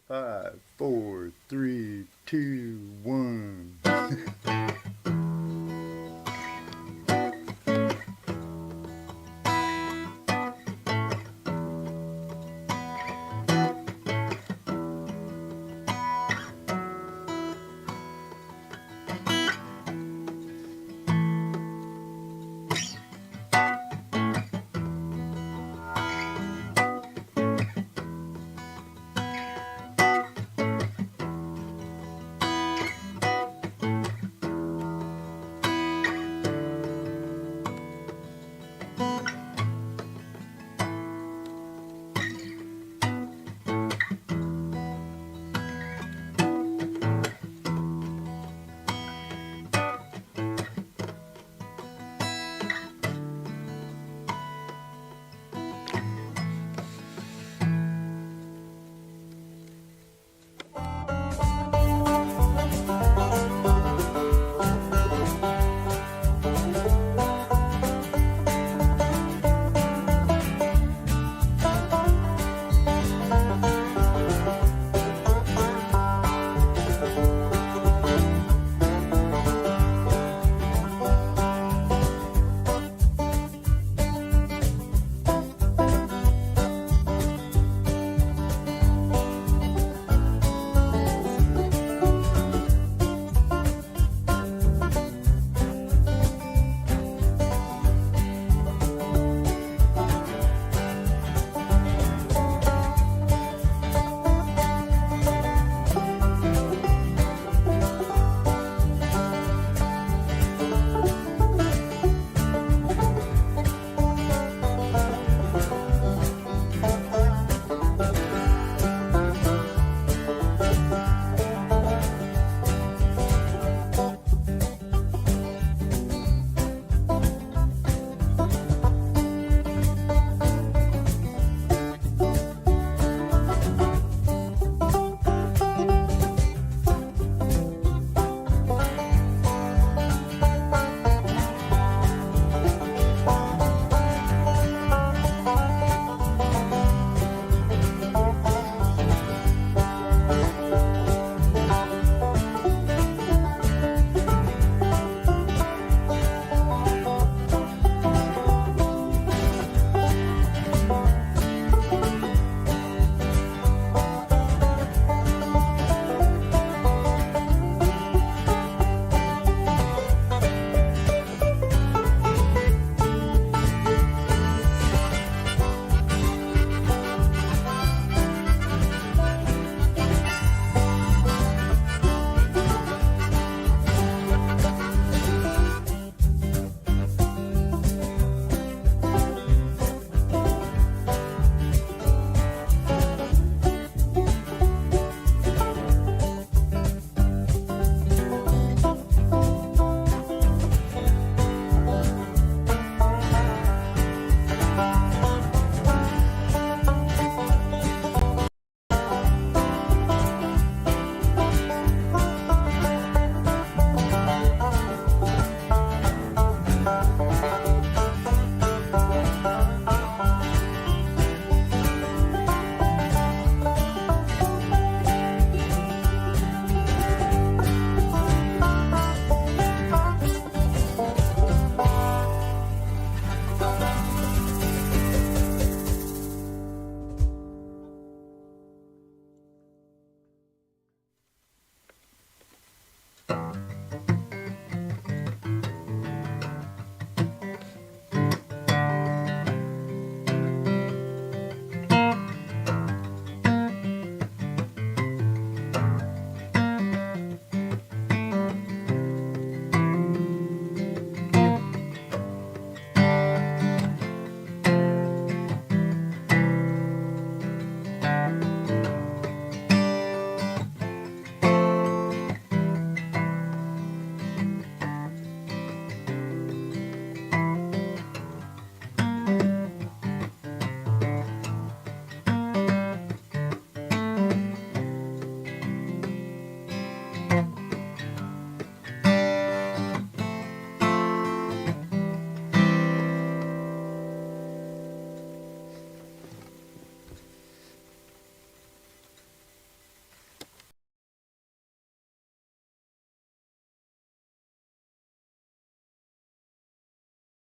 Five, four, three, two, one.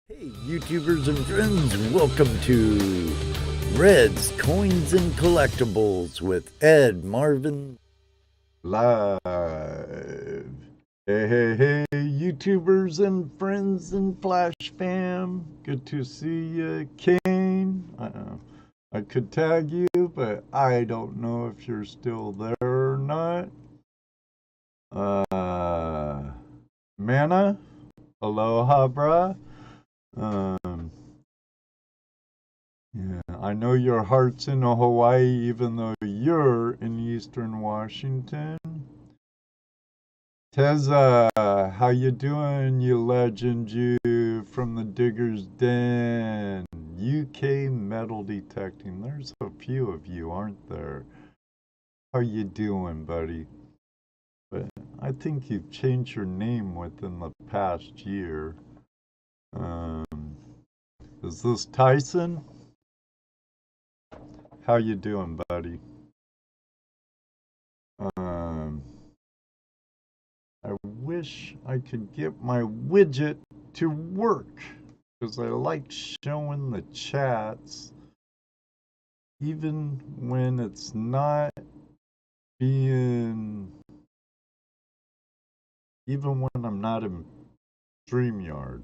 Hey, YouTubers and friends, welcome to Razz Coins and Collectibles with Ed, Marvin, live. Hey, YouTubers and friends and Flash fam. Good to see you, Kane. I could tag you, but I don't know if you're still there or not. Mana, aloha, brah. Yeah, I know your heart's in Hawaii, even though you're in Eastern Washington. Teza, how you doing, you legend, you from the Digger's Den? UK metal detecting. There's a few of you, aren't there? How you doing, buddy? But I think you've changed your name within the past year. Is this Tyson? How you doing, buddy? I wish I could get my widget to work because I like showing the chats even when it's not being, even when I'm not in StreamYard.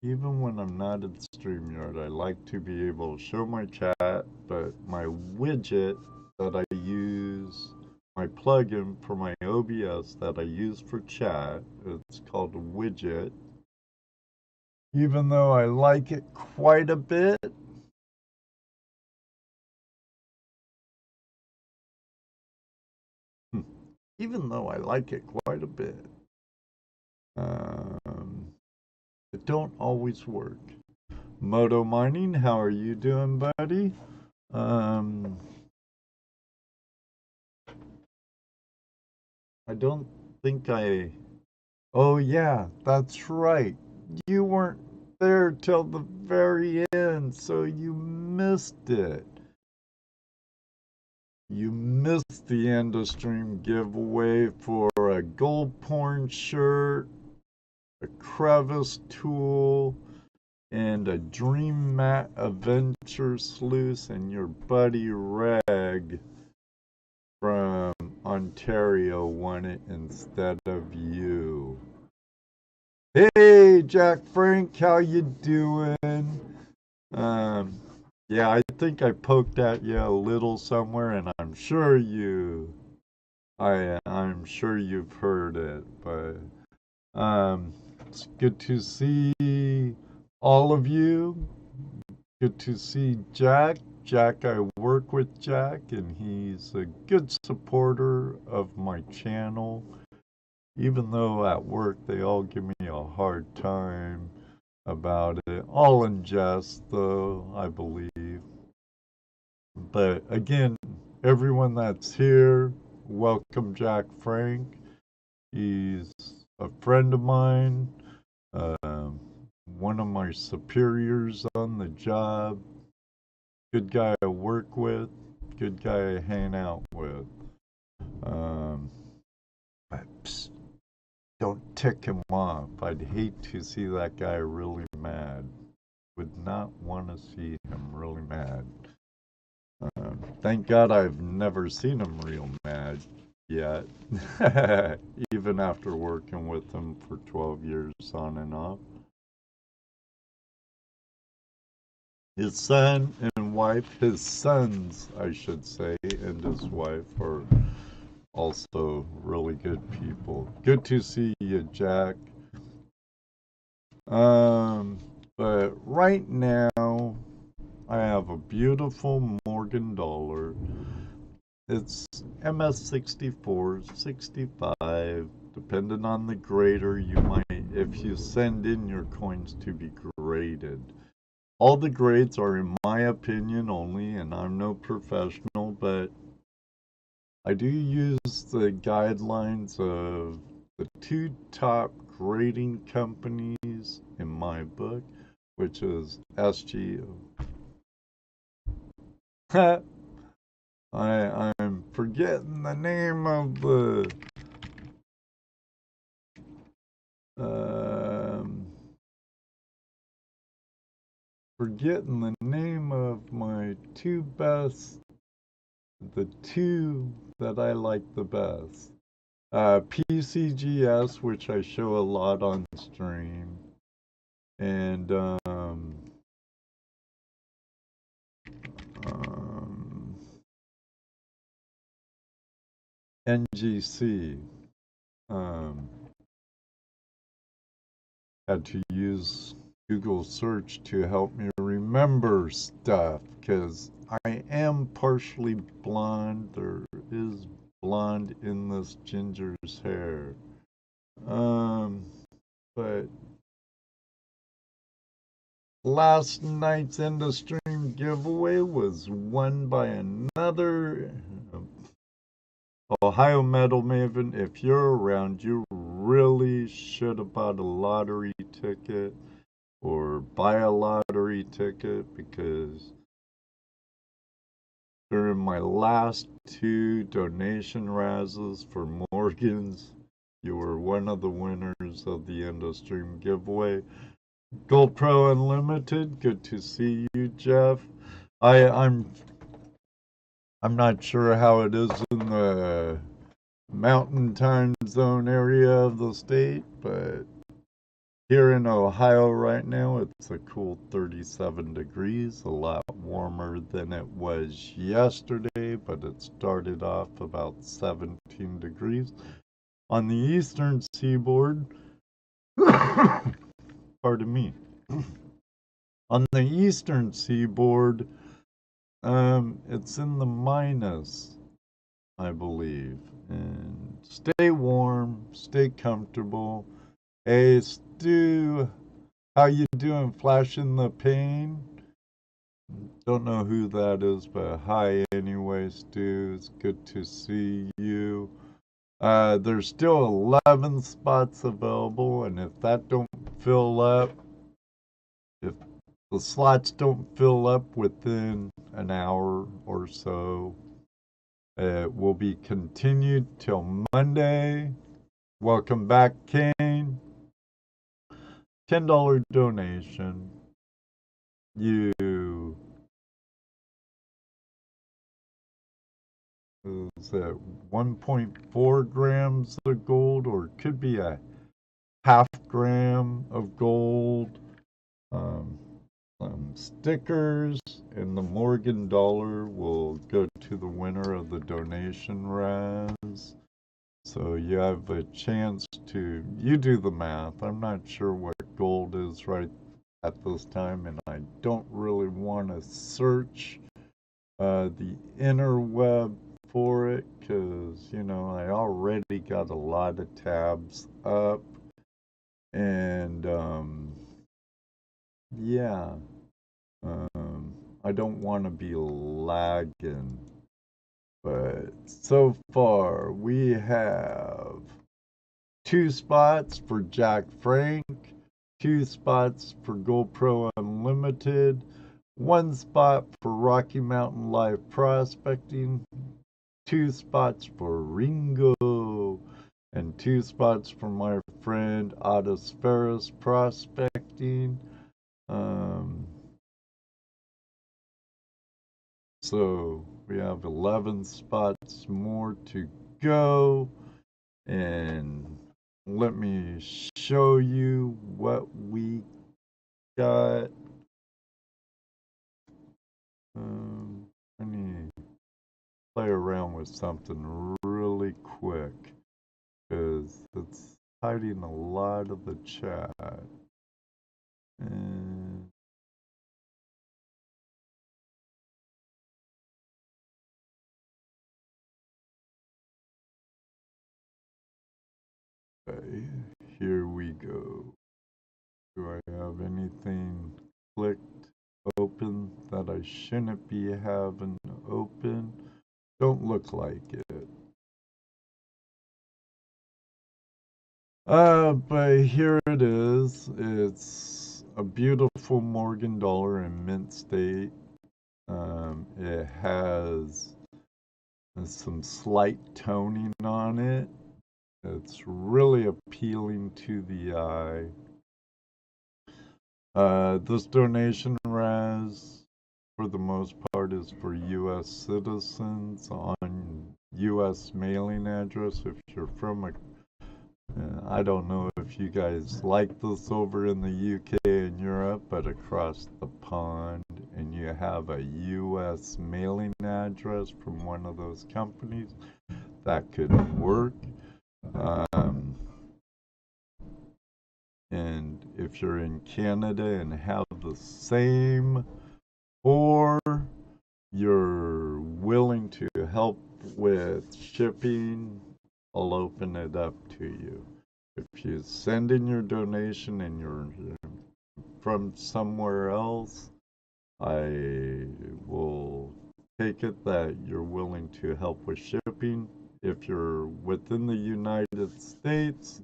Even when I'm not in StreamYard, I like to be able to show my chat, but my widget that I use, my plugin for my OBS that I use for chat, it's called a widget. Even though I like it quite a bit, even though I like it quite a bit, it don't always work. Moto Mining, how are you doing, buddy? I don't think oh yeah, that's right. You weren't there till the very end, so you missed it. You missed the end of stream giveaway for a gold porn shirt, a crevice tool, and a Dream Mat Adventure Sluice, and your buddy Reg from Ontario won it instead of you. Hey, Jack Frank, how you doing? Yeah, I think I poked at you a little somewhere, and I'm sure I'm sure you've heard it, but it's good to see all of you. Good to see Jack. Jack, I work with Jack, and he's a good supporter of my channel. Even though at work they all give me a hard time about it. All in jest, though, I believe. But again, everyone that's here, welcome Jack Frank. He's a friend of mine, one of my superiors on the job, good guy I work with, good guy I hang out with. But psst, don't tick him off. I'd hate to see that guy really mad. Would not want to see him really mad. Thank God I've never seen him real mad yet. Even after working with him for 12 years on and off. His son and wife, his sons, I should say, and his wife are also really good people. Good to see you, Jack. But right now, I have a beautiful Morgan dollar. It's MS64, 65, depending on the grader, you might, if you send in your coins to be graded. All the grades are in my opinion only, and I'm no professional, but I do use the guidelines of the two top grading companies in my book, which is SGO. I'm forgetting the name of the forgetting the name of my the two that I like the best. PCGS, which I show a lot on stream, and NGC. Had to use Google search to help me remember stuff because I am partially blonde. There is blonde in this ginger's hair. But last night's end of stream giveaway was won by another Ohio Metal Maven. If you're around, you really should have bought a lottery ticket or buy a lottery ticket because during my last two donation Razzes for Morgan's, you were one of the winners of the end of stream giveaway. Gold Pro Unlimited, good to see you, Jeff. I'm not sure how it is in the mountain time zone area of the state, but here in Ohio right now, it's a cool 37 degrees, a lot warmer than it was yesterday, but it started off about 17 degrees. On the eastern seaboard, pardon me, on the eastern seaboard, it's in the minus, I believe. And stay warm, stay comfortable. Hey, Stu, how you doing? Flashing the pain? Don't know who that is, but hi anyway, Stu. It's good to see you. There's still 11 spots available, and if that don't fill up, if the slots don't fill up within an hour or so, it will be continued till Monday. Welcome back, Kane. $10 donation. You is at 1.4 grams of gold, or it could be a half gram of gold. Some stickers, and the Morgan dollar will go to the winner of the donation Razz. So you have a chance to, you do the math. I'm not sure what gold is right at this time, and I don't really want to search the interweb for it because, you know, I already got a lot of tabs up, and yeah, I don't want to be lagging. But so far, we have 2 spots for Jack Frank, 2 spots for Gold Pro Unlimited, 1 spot for Rocky Mountain Live Prospecting, 2 spots for Ringo, and 2 spots for my friend Otis Ferris Prospecting. So we have 11 spots more to go, and let me show you what we got. I need to play around with something really quick because it's hiding a lot of the chat. And okay, here we go. Do I have anything clicked open that I shouldn't be having open? Don't look like it. But here it is. It's a beautiful Morgan dollar in mint state. It has some slight toning on it. It's really appealing to the eye. This donation Razz, for the most part, is for U.S. citizens on U.S. mailing address. If you're from I don't know if you guys like this over in the UK and Europe, but across the pond, and you have a U.S. mailing address from one of those companies, that could work. And if you're in Canada and have the same, or you're willing to help with shipping, I'll open it up to you. If you send in your donation and you're from somewhere else, I will take it that you're willing to help with shipping. If you're within the United States,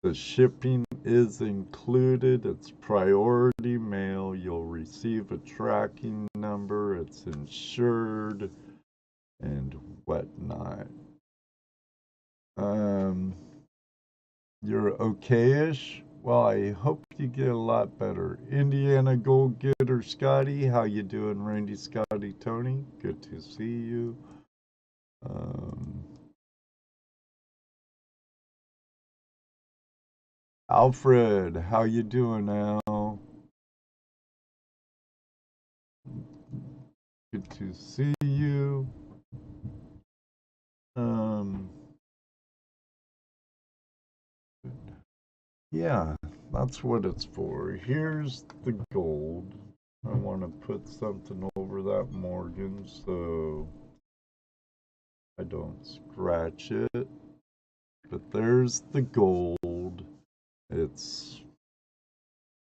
the shipping is included. It's priority mail. You'll receive a tracking number. It's insured and whatnot. You're okay-ish? Well, I hope you get a lot better. Indiana Gold Getter Scotty, how you doing, Randy, Scotty, Tony? Good to see you. Alfred, how you doing, Al? Good to see you. Yeah, that's what it's for. Here's the gold. I want to put something over that Morgan so I don't scratch it. But there's the gold. It's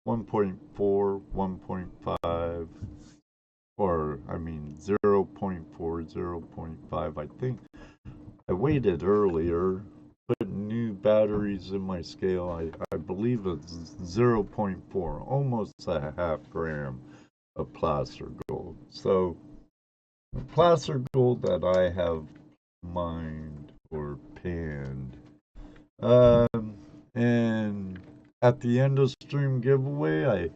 1.4, 1.5, or I mean 0.4, 0.5. I think I weighed earlier, put new batteries in my scale. I believe it's 0.4, almost a half gram of placer gold. So the placer gold that I have mined or panned. And at the end of stream giveaway,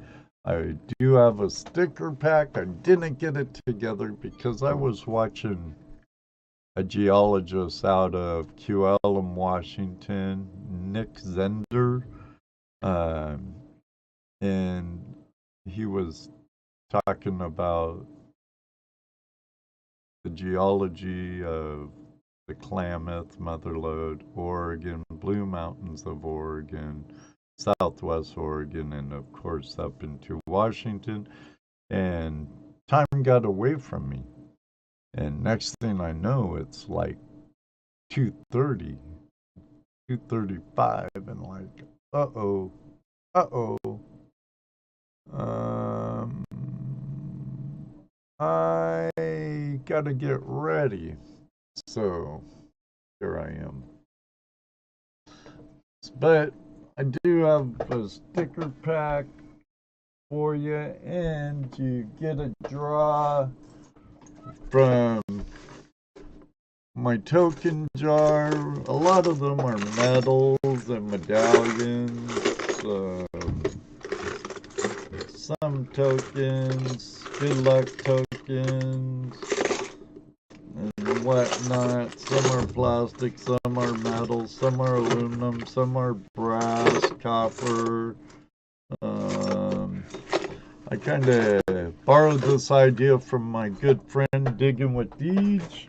I do have a sticker pack. I didn't get it together because I was watching a geologist out of QLM, Washington, Nick Zender, and he was talking about the geology of the Klamath, Motherlode, Oregon, Blue Mountains of Oregon, Southwest Oregon, and of course up into Washington. And time got away from me. And next thing I know, it's like 2:30, 2:35, and like, uh-oh. I gotta get ready. So, here I am. But I do have a sticker pack for you, and you get a draw from my token jar. A lot of them are medals and medallions, some tokens, good luck tokens, and whatnot. Some are plastic, some are metal, some are aluminum, some are brass, copper. I kind of borrowed this idea from my good friend Digging with Deej.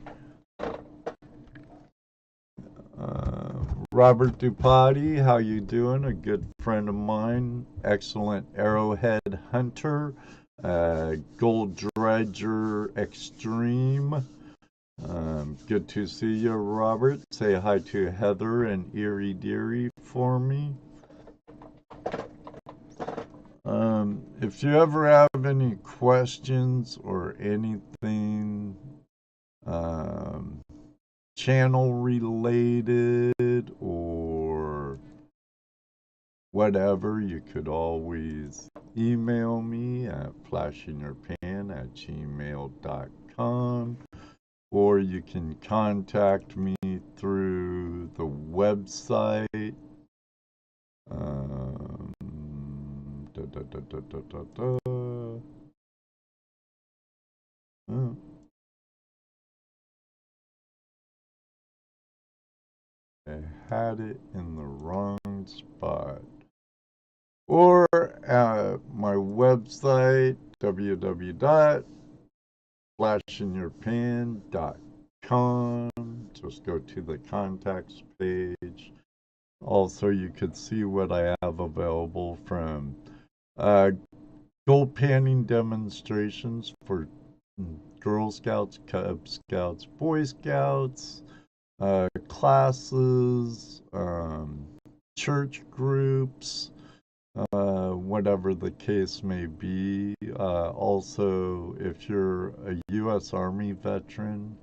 Robert Dupotti, how you doing? A good friend of mine, excellent arrowhead hunter, gold dredger extreme. Good to see you, Robert. Say hi to Heather and Erie Deary for me. If you ever have any questions or anything channel related or whatever, you could always email me at flashinyourpan@gmail.com, or you can contact me through the website. had it in the wrong spot. Or at my website, www.flashinyourpan.com. Just go to the contacts page. Also, you could see what I have available from gold panning demonstrations for Girl Scouts, Cub Scouts, Boy Scouts, classes, church groups, whatever the case may be. Also, if you're a U.S. Army veteran,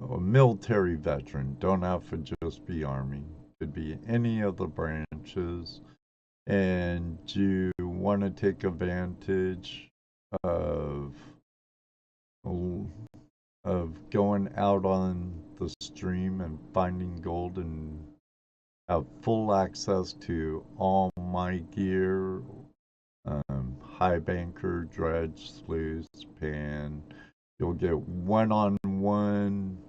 a military veteran, don't have to just be Army, could be any of the branches, and you want to take advantage of going out on the stream and finding gold and have full access to all my gear, high banker, dredge, sluice, pan. You'll get one-on-one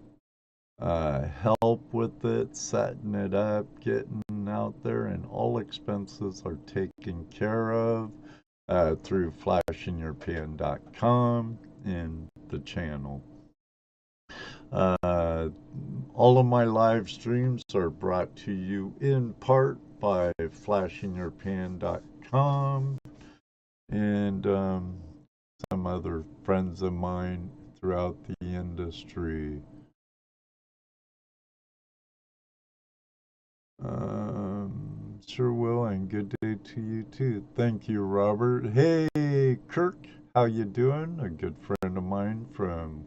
help with it, setting it up, getting out there, and all expenses are taken care of through flashinyourpan.com and the channel. All of my live streams are brought to you in part by flashinyourpan.com and some other friends of mine throughout the industry. Sure will, and good day to you too. Thank you, Robert. Hey, Kirk, how you doing? A good friend of mine from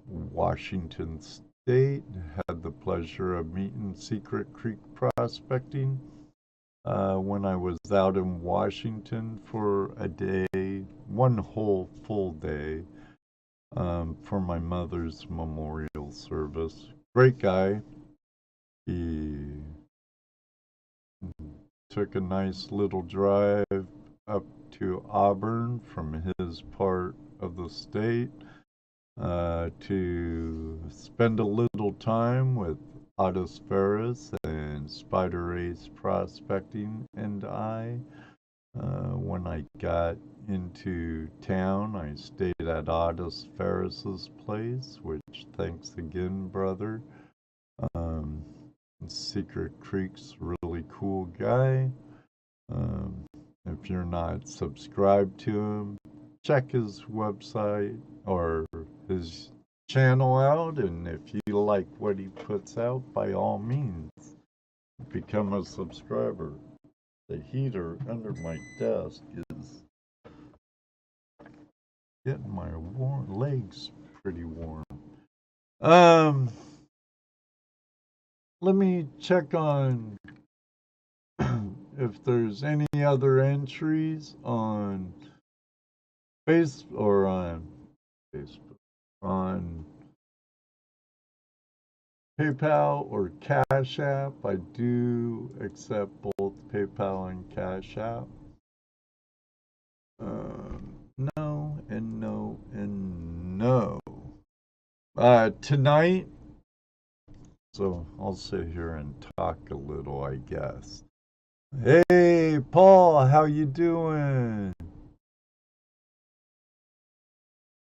Washington State. Had the pleasure of meeting Secret Creek prospecting when I was out in Washington for a day, one whole full day, for my mother's memorial service. Great guy. He took a nice little drive up to Auburn from his part of the state to spend a little time with Ottis Ferris and Spider Ace Prospecting and I. When I got into town, I stayed at Ottis Ferris's place, which, thanks again, brother. Secret Creek's really cool guy. If you're not subscribed to him, check his website or his channel out, and if you like what he puts out, by all means, become a subscriber. The heater under my desk is getting my legs pretty warm. Let me check on if there's any other entries on Facebook, on PayPal or Cash.App. I do accept both PayPal and Cash.App. No and no and no. Tonight, so I'll sit here and talk a little, I guess. Hey, Paul, how you doing?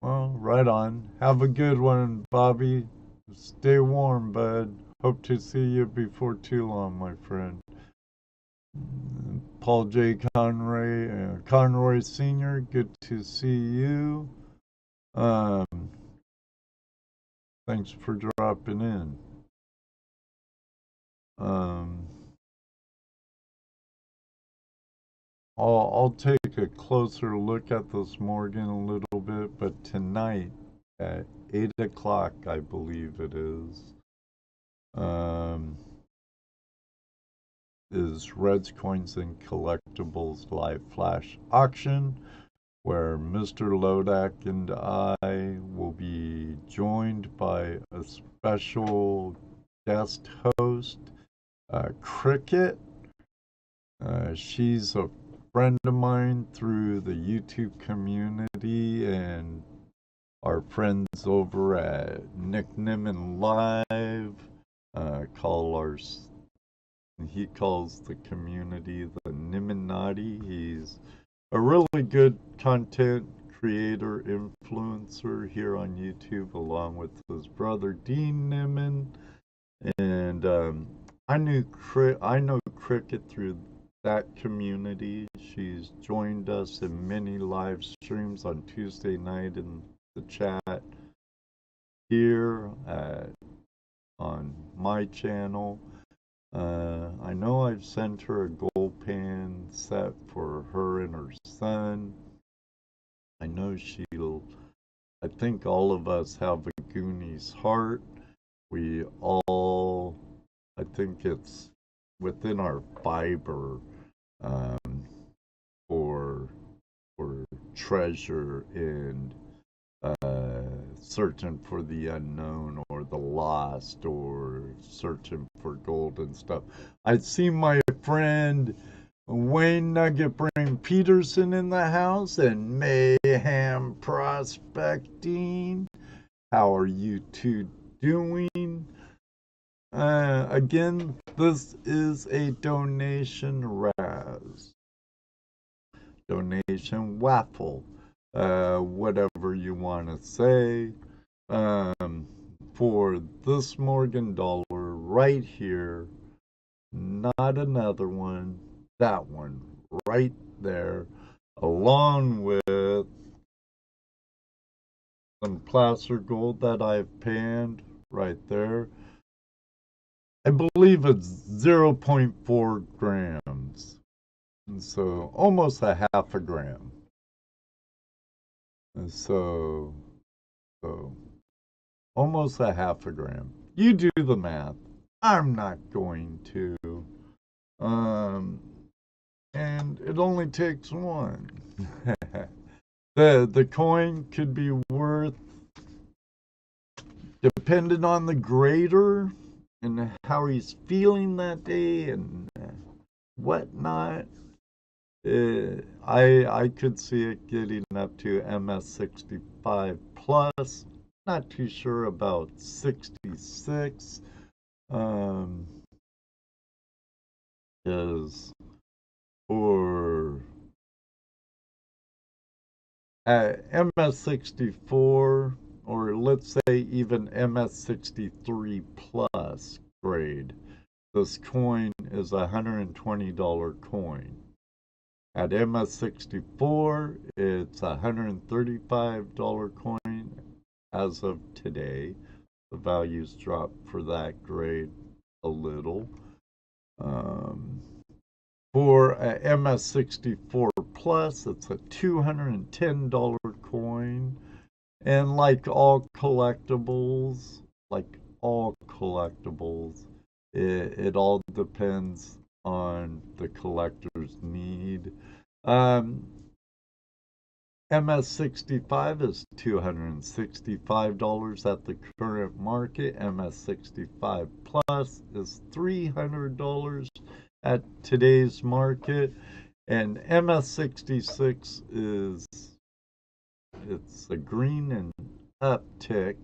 Well, right on. Have a good one, Bobby. Stay warm, bud. Hope to see you before too long, my friend. Paul J. Conroy Sr., good to see you. Thanks for dropping in. I'll take a closer look at this Morgan a little bit, but tonight at 8 o'clock, I believe it is Reds Coins and Collectibles live flash auction, where Mr. Lodak and I will be joined by a special guest host, Cricket. She's a friend of mine through the YouTube community and our friends over at Nick Nimmin Live. he calls the community the Niminati. He's a really good content creator, influencer here on YouTube, along with his brother Dean Nimin. And I know Cricket through that community. She's joined us in many live streams on Tuesday night in the chat here on my channel. I know I've sent her a gold pan set for her and her son. I know I think all of us have a Goonies heart. We all, I think it's within our fiber um, for treasure and searching for the unknown or the lost or searching for gold and stuff. I see my friend Wayne Nugget Brain Peterson in the house and Mayhem Prospecting. How are you two doing? Again, this is a donation Razz. Donation waffle. Whatever you want to say. For this Morgan dollar right here, not another one, that one right there, along with some placer gold that I've panned right there. I believe it's 0.4 grams, and so almost a half a gram. And so almost a half a gram. You do the math. I'm not going to. And it only takes one. The coin could be worth, depending on the grader and how he's feeling that day and whatnot. I could see it getting up to MS65 plus. Not too sure about 66. Is for MS64, or let's say even MS63 plus grade, this coin is a $120 coin. At MS64, it's a $135 coin as of today. The values dropped for that grade a little. For a MS64 Plus, it's a $210 coin. And like all collectibles, it all depends on the collector's need. MS65 is $265 at the current market. MS65 Plus is $300 at today's market. And MS66 it's a green and uptick.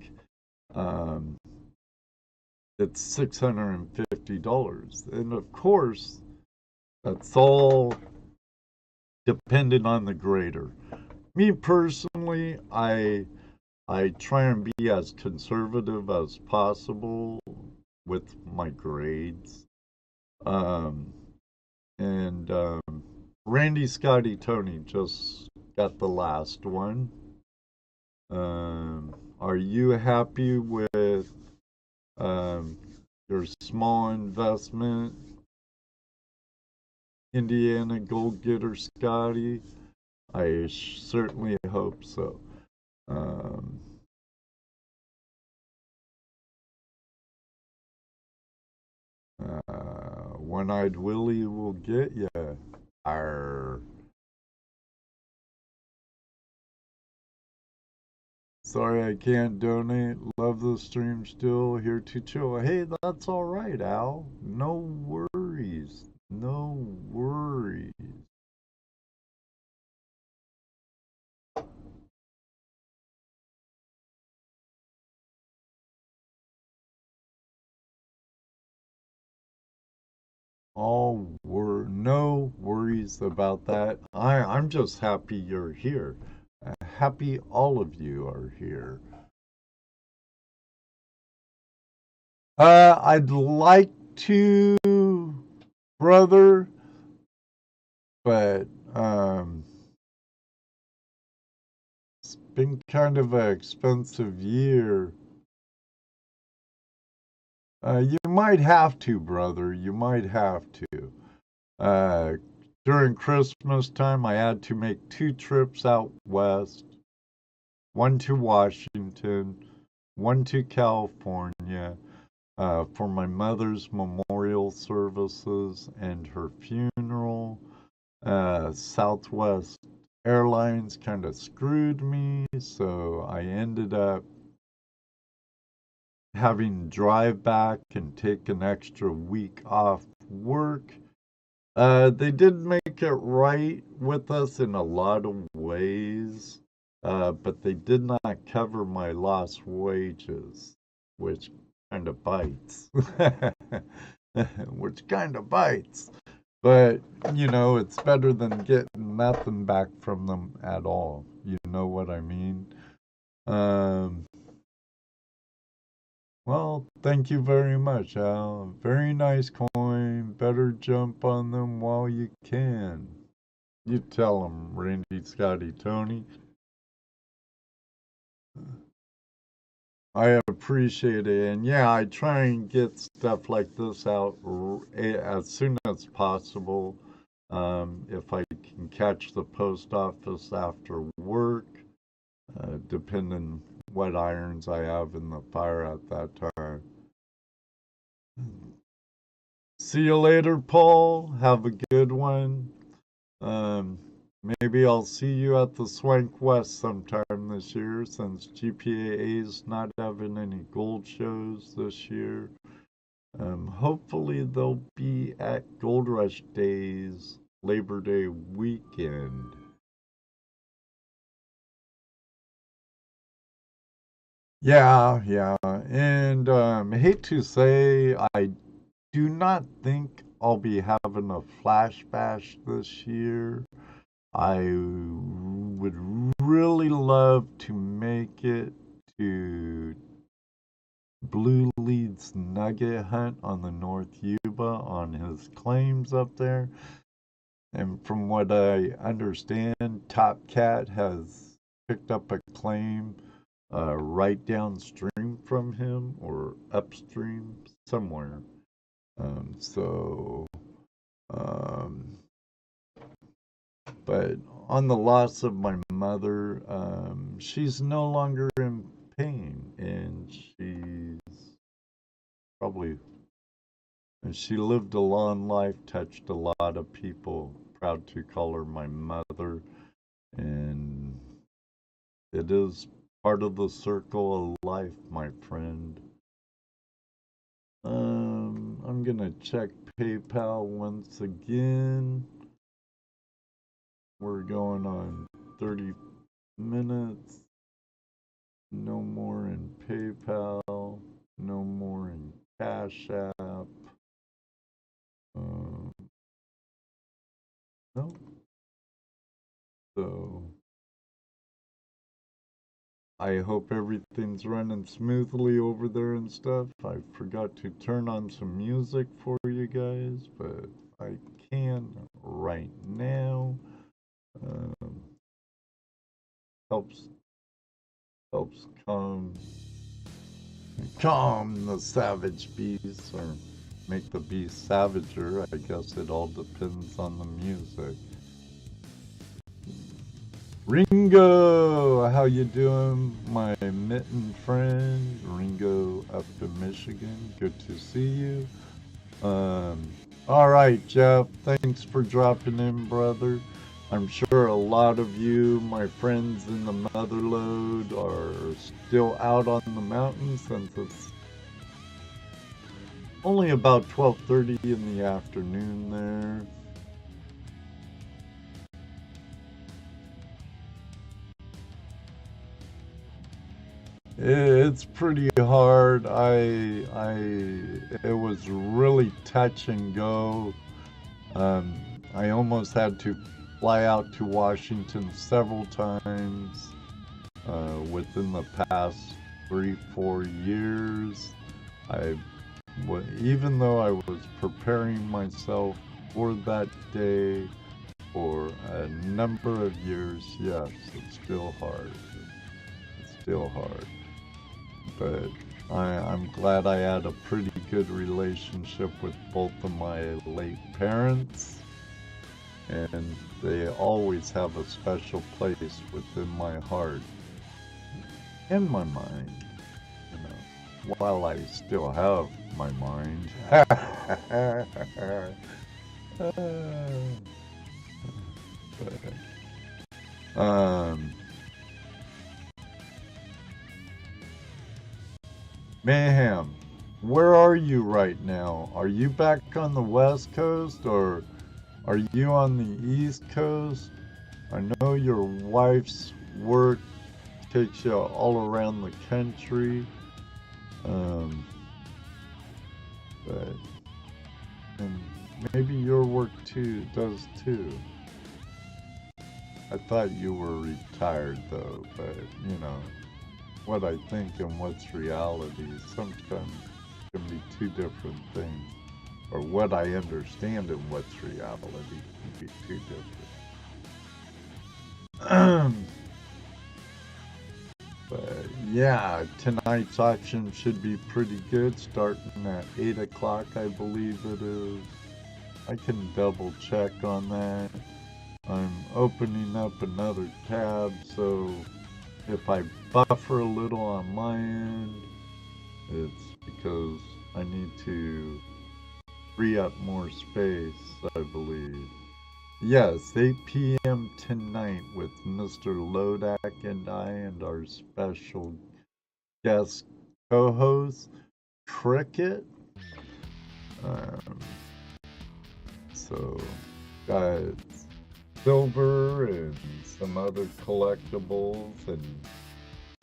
It's $650. And of course, that's all dependent on the grader. Me personally, I try and be as conservative as possible with my grades. Randy Scotty Tony just got the last one. Are you happy with your small investment, Indiana Gold Getter Scotty? I certainly hope so. One-Eyed Willie will get ya. Arr. Sorry I can't donate. Love the stream still. Here to chill. Hey, that's all right, Al. No worries. No worries. No worries about that. I'm just happy you're here. Happy all of you are here. I'd like to, brother, but it's been kind of an expensive year. You might have to, brother. You might have to. Uh, During Christmas time, I had to make 2 trips out west, one to Washington, one to California, for my mother's memorial services and her funeral. Southwest Airlines kind of screwed me, so I ended up having to drive back and take an extra week off work. They did make it right with us in a lot of ways, but they did not cover my lost wages, which kind of bites. Which kind of bites. But, it's better than getting nothing back from them at all. You know what I mean? Um, well, thank you very much, Al. Very nice coin. Better jump on them while you can. You tell them, Randy, Scotty, Tony. I appreciate it. And yeah, I try and get stuff like this out as soon as possible. If I can catch the post office after work, depending what irons I have in the fire at that time. See you later, Paul. Have a good one. Um, Maybe I'll see you at the Swank West sometime this year, since GPAA is not having any gold shows this year. Hopefully they'll be at Gold Rush Days, Labor Day weekend. Yeah. And I hate to say, I do not think I'll be having a flash bash this year. I would really love to make it to Blue Lead's nugget hunt on the North Yuba on his claims up there. And from what I understand, Top Cat has picked up a claim right downstream from him or upstream somewhere. So, um, but on the loss of my mother, she's no longer in pain, and probably she lived a long life, touched a lot of people. Proud to call her my mother, and it is part of the circle of life, my friend. I'm gonna check PayPal once again. We're going on 30 minutes. No more in PayPal. No more in Cash.App. No. So I hope everything's running smoothly over there and stuff. I forgot to turn on some music for you guys, but I can right now. Helps calm the savage beast, or make the beast savager. I guess it all depends on the music. Ringo, how you doing, my mitten friend? Ringo up in Michigan. Good to see you. All right, Jeff. Thanks for dropping in, brother. I'm sure a lot of you, my friends in the Motherlode, are still out on the mountain, since it's only about 12:30 in the afternoon there. It's pretty hard. It was really touch and go I almost had to fly out to Washington several times within the past 3-4 years. Even though I was preparing myself for that day for a number of years, yes, it's still hard. It's still hard. But I'm glad I had a pretty good relationship with both of my late parents, and they always have a special place within my heart and my mind, you know, while I still have my mind. But, Mayhem, where are you right now? Are you back on the West Coast or are you on the East Coast? I know your wife's work takes you all around the country. But and maybe your work too does too. I thought you were retired though, but you know, what I think and what's reality sometimes can be two different things. Or what I understand and what's reality can be two different. But yeah, tonight's auction should be pretty good, starting at 8 o'clock, I believe it is. I can double check on that. I'm opening up another tab, so if I buffer a little on my end, it's because I need to free up more space, I believe. Yes, 8 p.m. tonight with Mr. Lodak and I and our special guest co-host, Cricket. So, got silver and some other collectibles and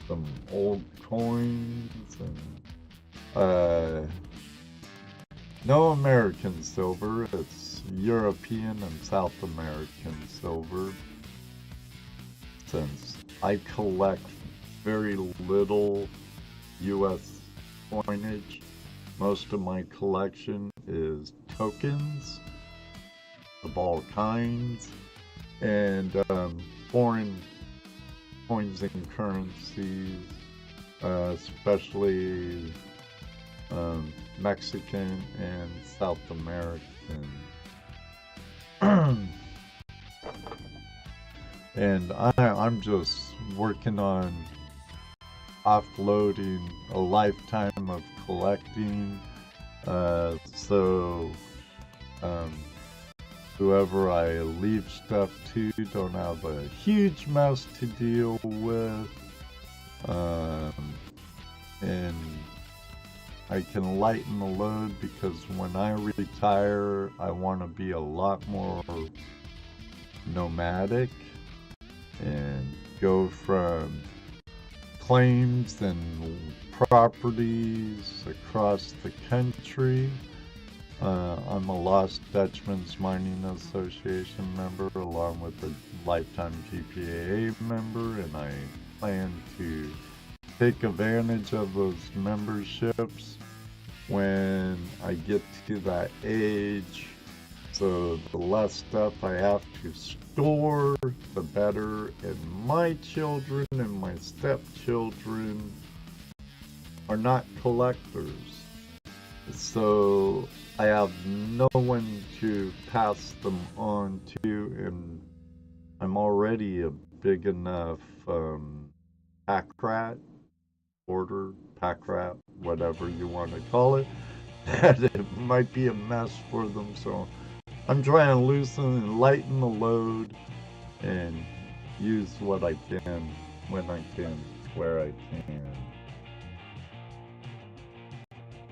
some old coins and no American silver, it's European and South American silver. Since I collect very little US coinage, most of my collection is tokens of all kinds and foreign coins and currencies, especially Mexican and South American. And I'm just working on offloading a lifetime of collecting, so whoever I leave stuff to don't have a huge mess to deal with, and I can lighten the load because when I retire, I want to be a lot more nomadic and go from claims and properties across the country. I'm a Lost Dutchman's Mining Association member along with a lifetime GPAA member, and I plan to take advantage of those memberships when I get to that age, so the less stuff I have to store, the better, and my children and my stepchildren are not collectors, so I have no one to pass them on to, and I'm already a big enough pack rat, order, pack rat, whatever you want to call it, that it might be a mess for them. So I'm trying to loosen and lighten the load and use what I can, when I can, where I can.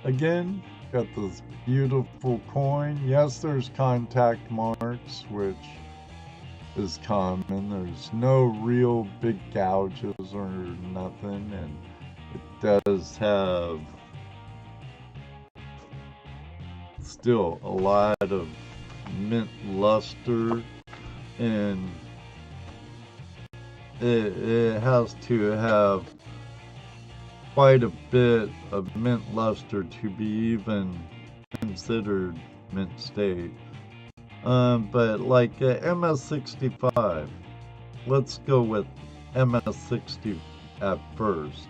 Again, got this beautiful coin. Yes, there's contact marks, which is common. There's no real big gouges or nothing, and it does have still a lot of mint luster, and it has to have quite a bit of mint luster to be even considered mint state. But like MS65, let's go with MS60 at first.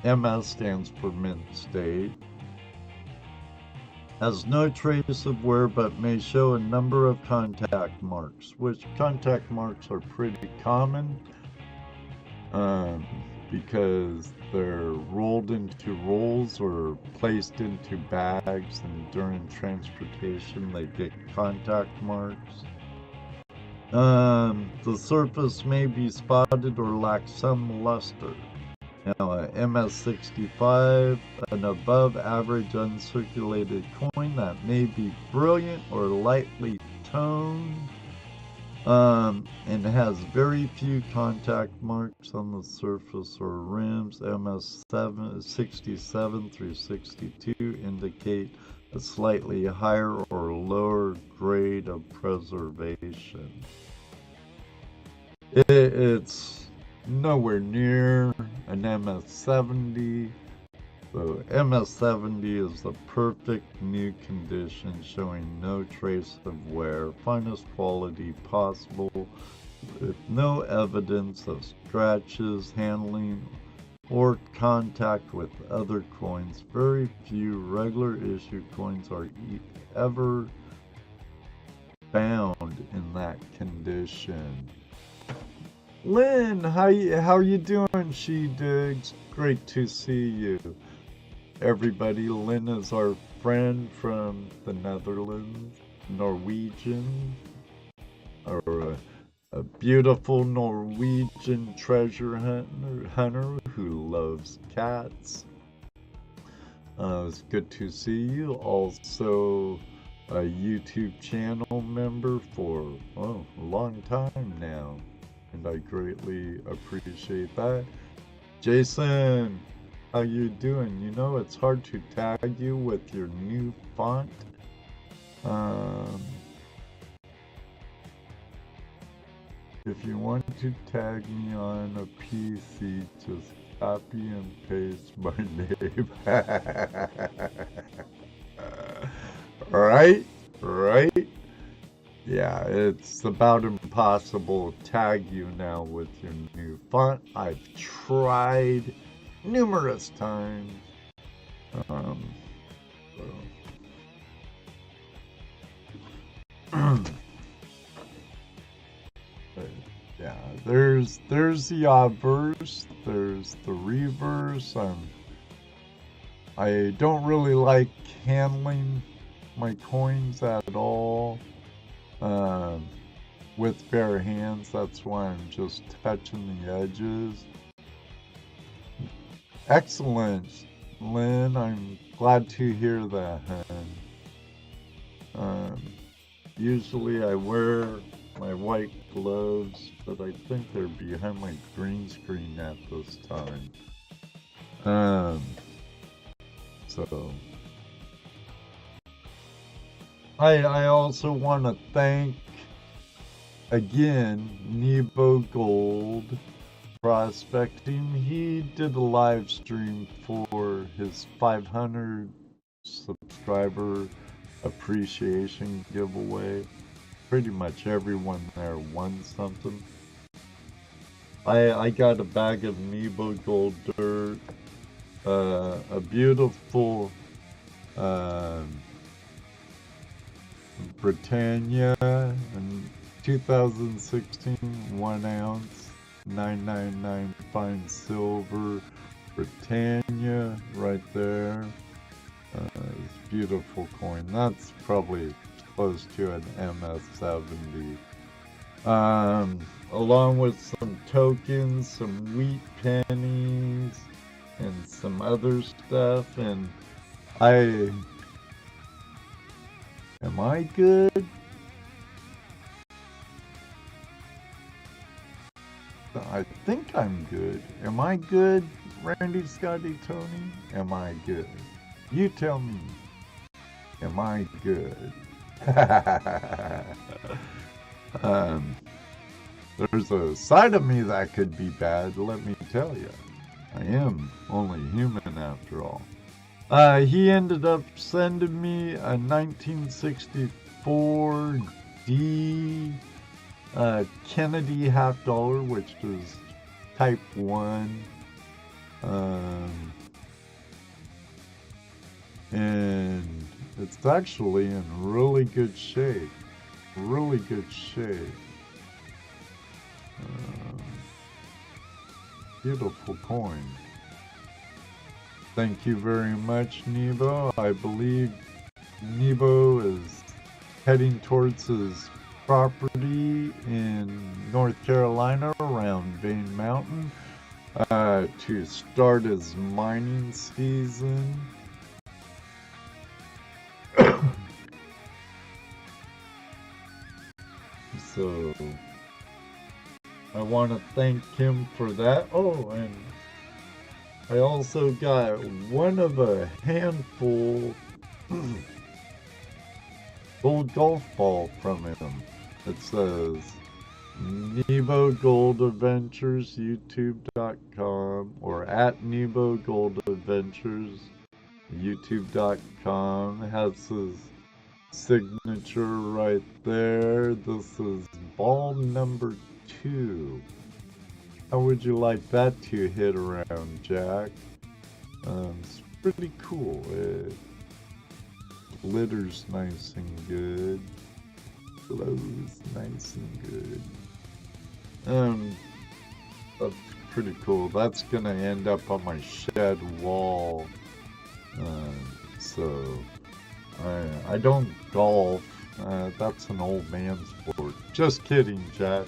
MS stands for mint state. Has no trace of wear but may show a number of contact marks, which contact marks are pretty common because they're rolled into rolls or placed into bags, and during transportation they get contact marks. The surface may be spotted or lack some luster. Now, a MS65, an above average uncirculated coin that may be brilliant or lightly toned, and has very few contact marks on the surface or rims. MS67 through 62 indicate a slightly higher or lower grade of preservation. It's nowhere near an MS70. So MS70 is the perfect new condition, showing no trace of wear, finest quality possible, with no evidence of scratches, handling, or contact with other coins. Very few regular issue coins are ever found in that condition. Lynn, how you doing, She Digs? Great to see you. Everybody, Lynn is our friend from the Netherlands, Norwegian, or a beautiful Norwegian treasure hunter who loves cats. It's good to see you. Also, a YouTube channel member for a long time now, and I greatly appreciate that. Jason, how you doing? You know, it's hard to tag you with your new font. If you want to tag me on a PC, just copy and paste my name. Right? Yeah, it's about impossible to tag you now with your new font. I've tried numerous times. Yeah, there's the obverse, there's the reverse. I don't really like handling my coins at all with bare hands. That's why I'm just touching the edges. Excellent, Lynn. I'm glad to hear that, hun. Usually I wear my white gloves, but I think they're behind my green screen at this time. So I also want to thank again Nebo Gold Prospecting. He did a live stream for his 500 subscriber appreciation giveaway. Pretty much everyone there won something. I got a bag of Nebo Gold dirt, a beautiful Britannia in 2016 1 ounce 999 fine silver Britannia right there. It's a beautiful coin. That's probably close to an MS70. Along with some tokens, some wheat pennies, and some other stuff. And am I good? I think I'm good. Am I good, Randy, Scotty, Tony? Am I good? You tell me. Am I good? um, there's a side of me that could be bad, let me tell you. I am only human after all. He ended up sending me a 1964 D Kennedy half dollar, which is type 1. And it's actually in really good shape. Really good shape. Beautiful coin. Thank you very much, Nebo. I believe Nebo is heading towards his property in North Carolina around Vane Mountain to start his mining season. So I want to thank him for that. Oh, and I also got one of a handful gold golf ball from him. It says Nebo Gold Adventures YouTube.com or at Nebo Gold Adventures YouTube.com. It has his signature right there. This is ball number 2. How would you like that to hit around, Jack? It's pretty cool. It glitters nice and good. Glows nice and good. That's pretty cool. That's gonna end up on my shed wall. So I don't golf. That's an old man sport. Just kidding, Jack.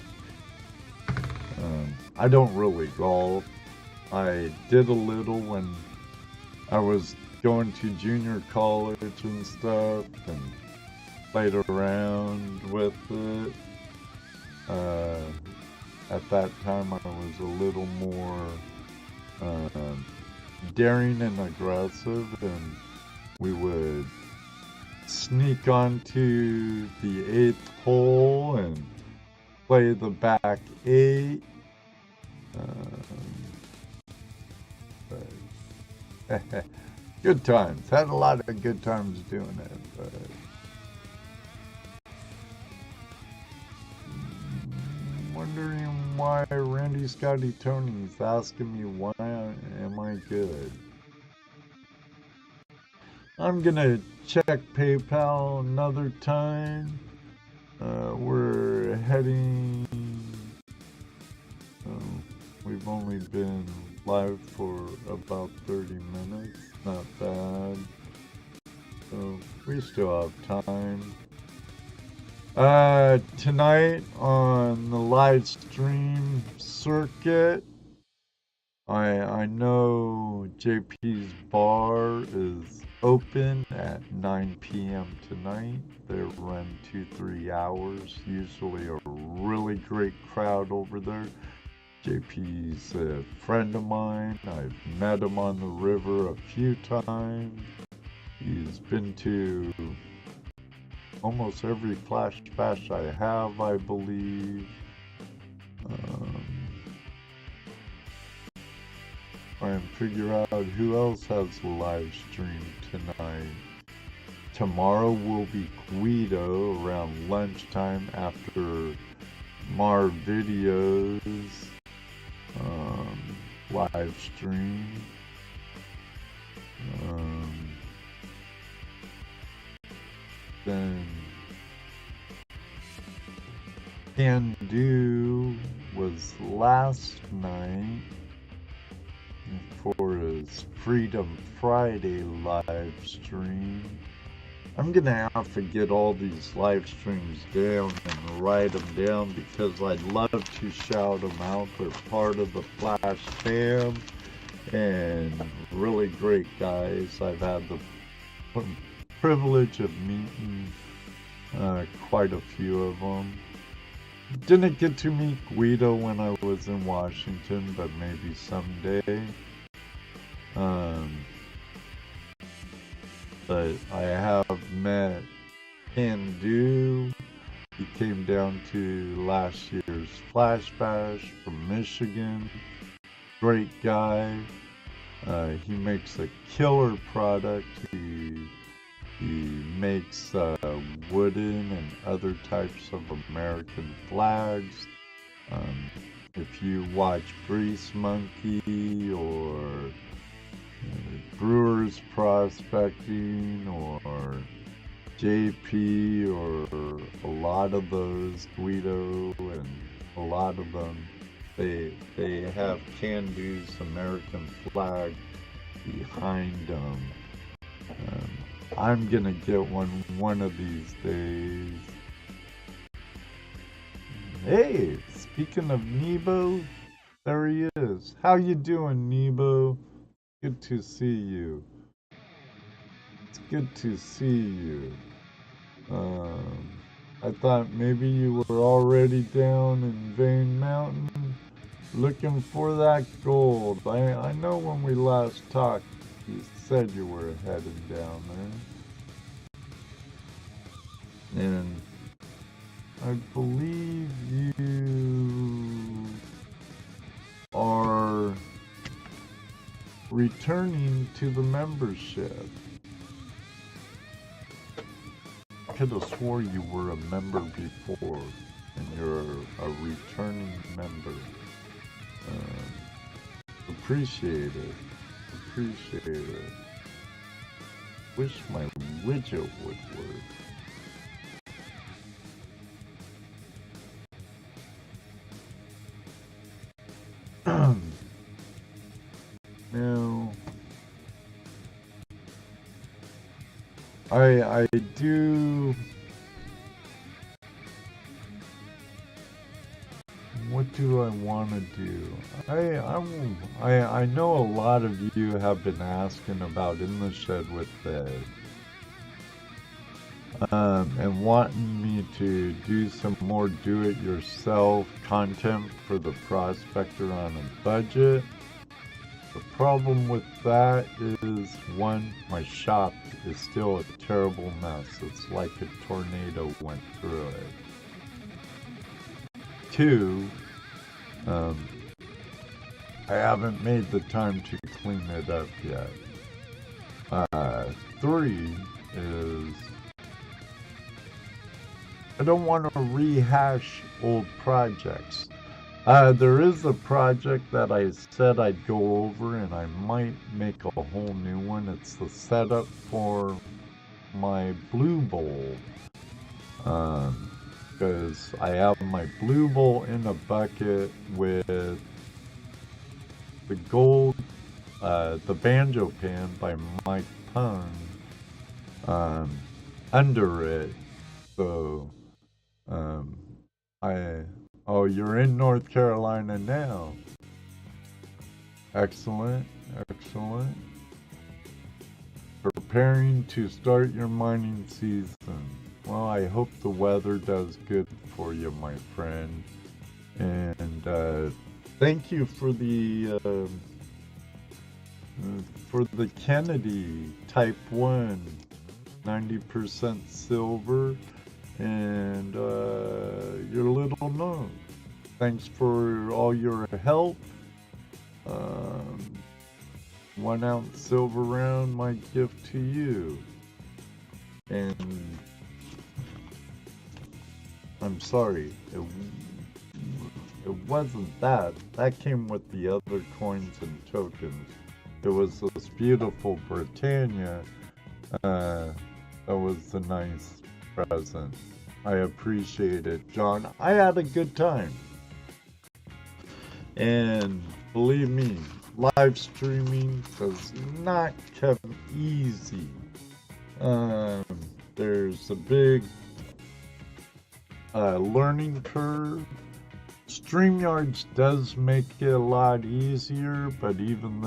I don't really golf. I did a little when I was going to junior college and stuff and played around with it. At that time I was a little more daring and aggressive, and we would sneak onto the 8th hole and play the back 8. But good times. Had a lot of good times doing it. But wondering why Randy Scotty Tony's asking me why am I good. I'm gonna check PayPal another time. We're heading. We've only been live for about 30 minutes. Not bad. So we still have time. Tonight on the live stream circuit, I know JP's bar is open at 9 p.m. tonight. They run 2-3 hours. Usually a really great crowd over there. JP's a friend of mine. I've met him on the river a few times. He's been to almost every Flash Bash I have, I believe. Try and figure out who else has a live stream tonight. Tomorrow will be Guido around lunchtime after Mar videos live stream. Then Can Do was last night for his Freedom Friday live stream. I'm gonna have to get all these live streams down and write them down because I'd love to shout them out. They're part of the Flash fam and really great guys. I've had the privilege of meeting quite a few of them. Didn't get to meet Guido when I was in Washington, but maybe someday. But I have met can do. He came down to last year's Flash Bash from Michigan. Great guy. He makes a killer product. He makes wooden and other types of American flags. If you watch Grease Monkey or Brewers Prospecting or JP or a lot of those, Guido and a lot of them, they have Can-Do's American flag behind them. I'm gonna get one of these days. Hey, speaking of Nebo, there he is. How you doing, Nebo? Good to see you. It's good to see you. I thought maybe you were already down in Vane Mountain looking for that gold. I know when we last talked, you said you were headed down there. And I believe you are returning to the membership. I could have swore you were a member before, and you're a returning member. Appreciate it. Appreciate it. Wish my widget would work. Now, I do. What do I want to do? I know a lot of you have been asking about In the Shed with Ed. And wanting me to do some more do-it-yourself content for the prospector on a budget. The problem with that is, one, my shop is still a terrible mess. It's like a tornado went through it. Two, I haven't made the time to clean it up yet. Three is, I don't want to rehash old projects. There is a project that I said I'd go over, and I might make a whole new one. It's the setup for my blue bowl. Because I have my blue bowl in a bucket with the gold, the banjo pan by Mike Pung under it. So, oh, you're in North Carolina now. Excellent, excellent. Preparing to start your mining season. Well, I hope the weather does good for you, my friend. And thank you for the Kennedy Type 1, 90% silver. And your little note. Thanks for all your help. 1 ounce silver round, my gift to you. And I'm sorry, it wasn't that. That came with the other coins and tokens. It was this beautiful Britannia. That was the nice present. I appreciate it, John. I had a good time. And believe me, live streaming does not come easy. There's a big learning curve. StreamYards does make it a lot easier, but even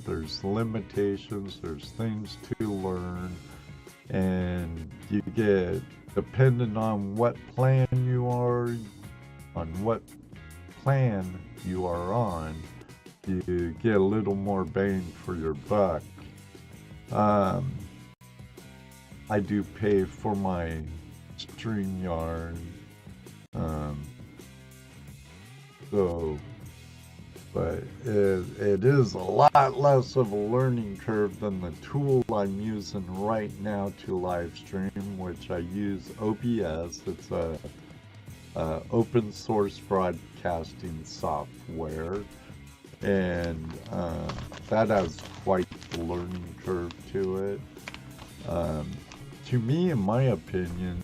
there's limitations, there's things to learn, and you get, depending on what plan you are on, you get a little more bang for your buck. I do pay for my StreamYard. So, but it is a lot less of a learning curve than the tool I'm using right now to live stream, which I use OBS. It's a open source broadcasting software, and that has quite the learning curve to it. To me, in my opinion,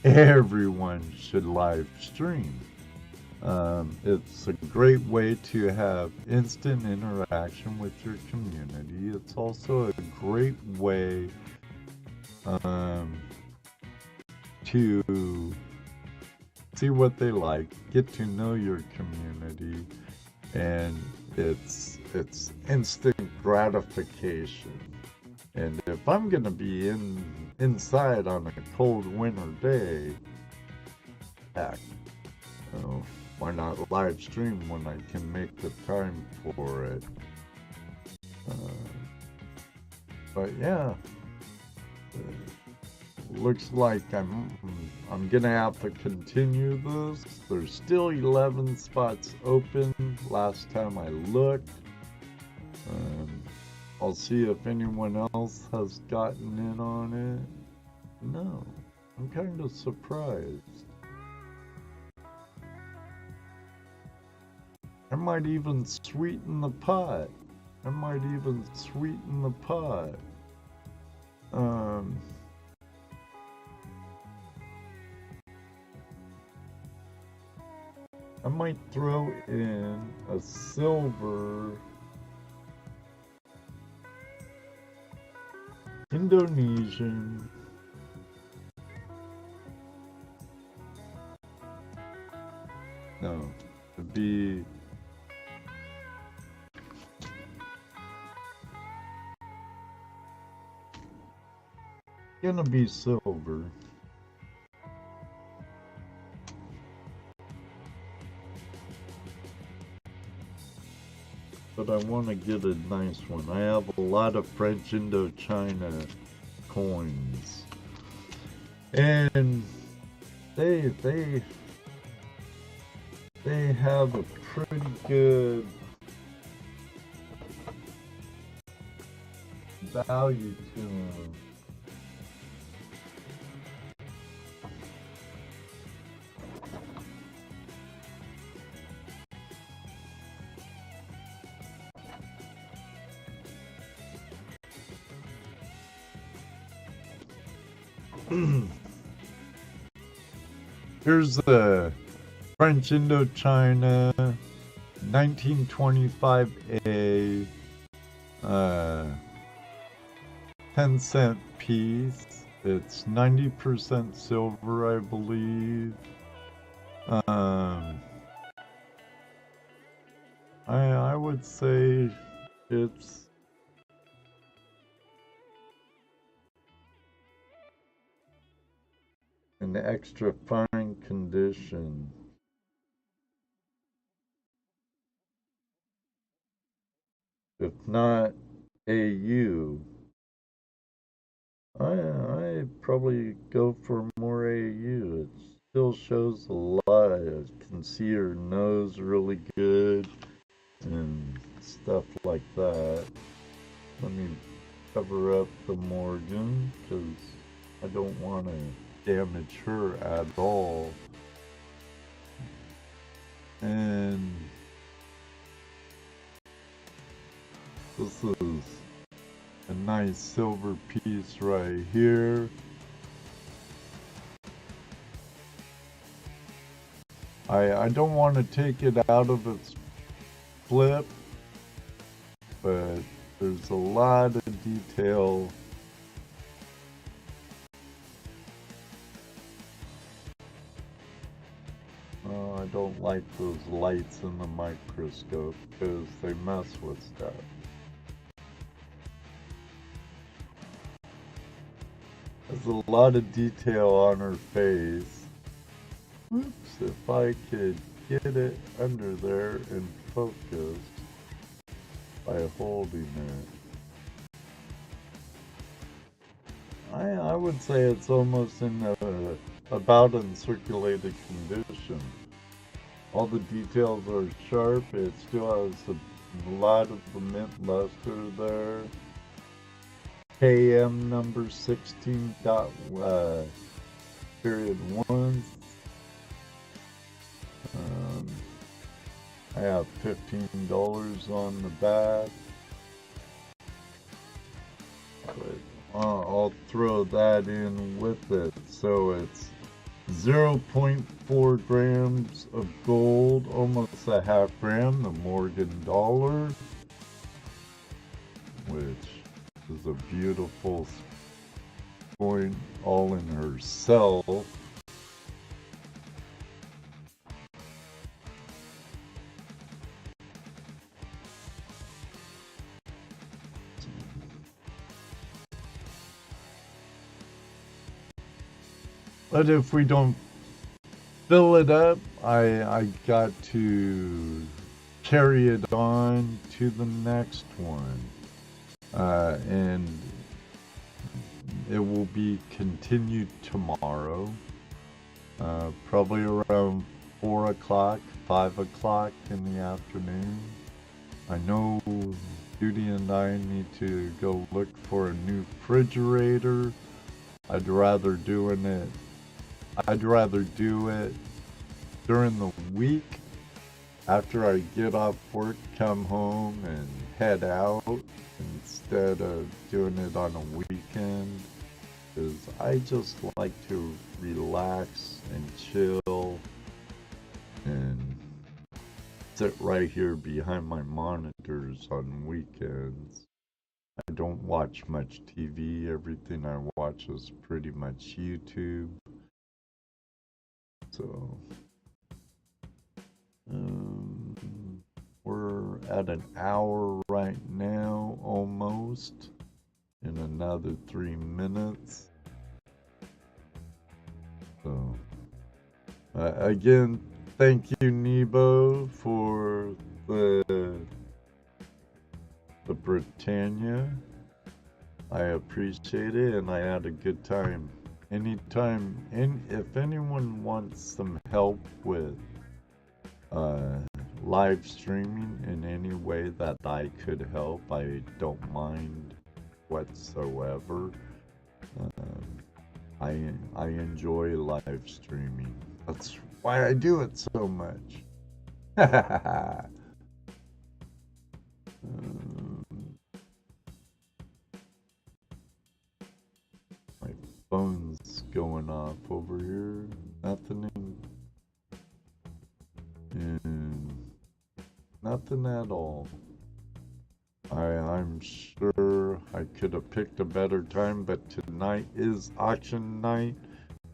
everyone should live stream. It's a great way to have instant interaction with your community. It's also a great way to see what they like, get to know your community, and it's instant gratification. And if I'm gonna be inside on a cold winter day, heck, why not live stream when I can make the time for it? But yeah, looks like I'm gonna have to continue this. There's still 11 spots open. Last time I looked. I'll see if anyone else has gotten in on it. No, I'm kind of surprised. I might even sweeten the pot. I might throw in a silver Indonesian it'd be gonna be silver. But I want to get a nice one. I have a lot of French Indochina coins, and they have a pretty good value to them. Here's the French Indochina 1925A 10-cent piece. It's 90% silver, I believe. I would say it's in extra fine condition. If not AU, I probably go for more AU. It still shows a lot. I can see her nose really good and stuff like that. Let me cover up the Morgan because I don't want to damage her at all. And this is a nice silver piece right here. I don't want to take it out of its flip, but there's a lot of detail. Oh, I don't like those lights in the microscope because they mess with stuff. There's a lot of detail on her face. Oops, if I could get it under there and focus by holding it. I I would say it's almost about in circulated condition. All the details are sharp. It still has a lot of the mint luster there. KM number 16 dot period 1. I have $15 on the back. But I'll throw that in with it. So it's 0.4 grams of gold, almost a half gram, the Morgan dollar, which is a beautiful coin all in herself. But if we don't fill it up, I got to carry it on to the next one. And it will be continued tomorrow, probably around 4 o'clock, 5 o'clock in the afternoon. I know Judy and I need to go look for a new refrigerator. I'd rather do it during the week after I get off work, come home and head out instead of doing it on a weekend, because I just like to relax and chill and sit right here behind my monitors on weekends. I don't watch much TV. Everything I watch is pretty much YouTube. So, we're at an hour right now, almost, in another 3 minutes. So, again, thank you, Nebo, for the Britannia. I appreciate it, and I had a good time. Anytime, if anyone wants some help with live streaming in any way that I could help, I don't mind whatsoever. I enjoy live streaming. That's why I do it so much. My phone's going off over here. Nothing nothing at all. I'm sure I could have picked a better time, but tonight is auction night,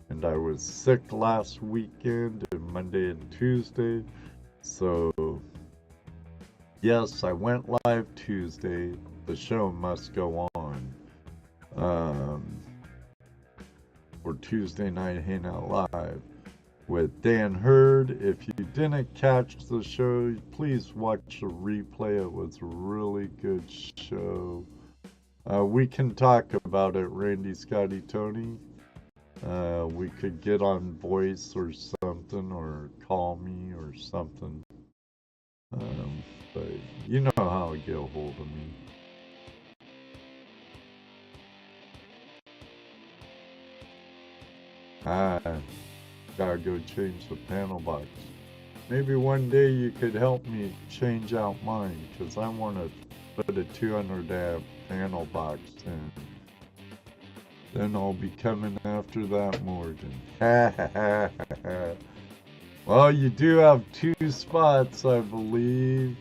and I was sick last weekend, and Monday and Tuesday, so yes, I went live Tuesday. The show must go on. For Tuesday night Hangout Live with Dan Hurd. If you didn't catch the show, please watch the replay. It was a really good show. We can talk about it, Randy, Scotty, Tony. We could get on voice or something, or call me or something. But you know how to get a hold of me. Gotta go change the panel box. Maybe one day you could help me change out mine, because I want to put a 200 amp panel box in. Then I'll be coming after that, Morgan. Well, you do have 2 spots, I believe.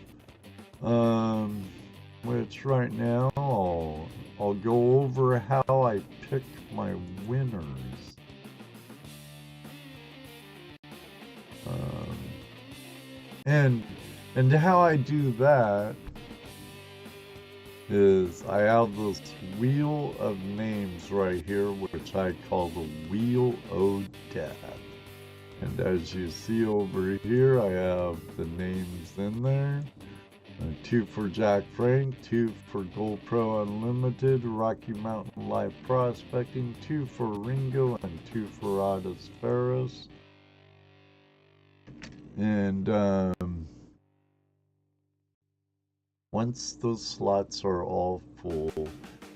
Which right now I'll go over how I pick my winners. And how I do that is I have this wheel of names right here, which I call the Wheel of Death. And as you see over here, I have the names in there. 2 for Jack Frank, 2 for Gold Pro Unlimited, Rocky Mountain Live Prospecting, 2 for Ringo, and 2 for Otis Ferris. And once those slots are all full,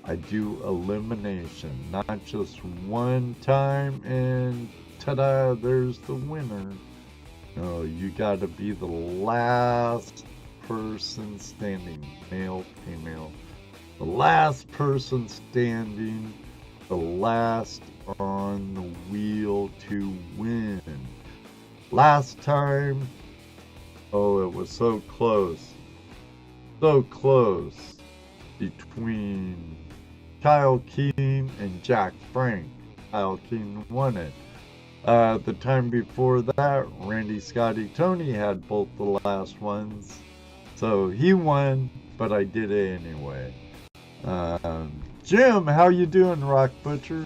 I do elimination, not just one time and ta-da, there's the winner. No, you gotta be the last person standing, male, female. The last person standing, the last on the wheel to win. Last time, oh, it was so close. So close between Kyle Keene and Jack Frank. Kyle Keene won it. The time before that, Randy Scotty Tony had both the last ones. So he won, but I did it anyway. Jim, how you doing, Rock Butcher?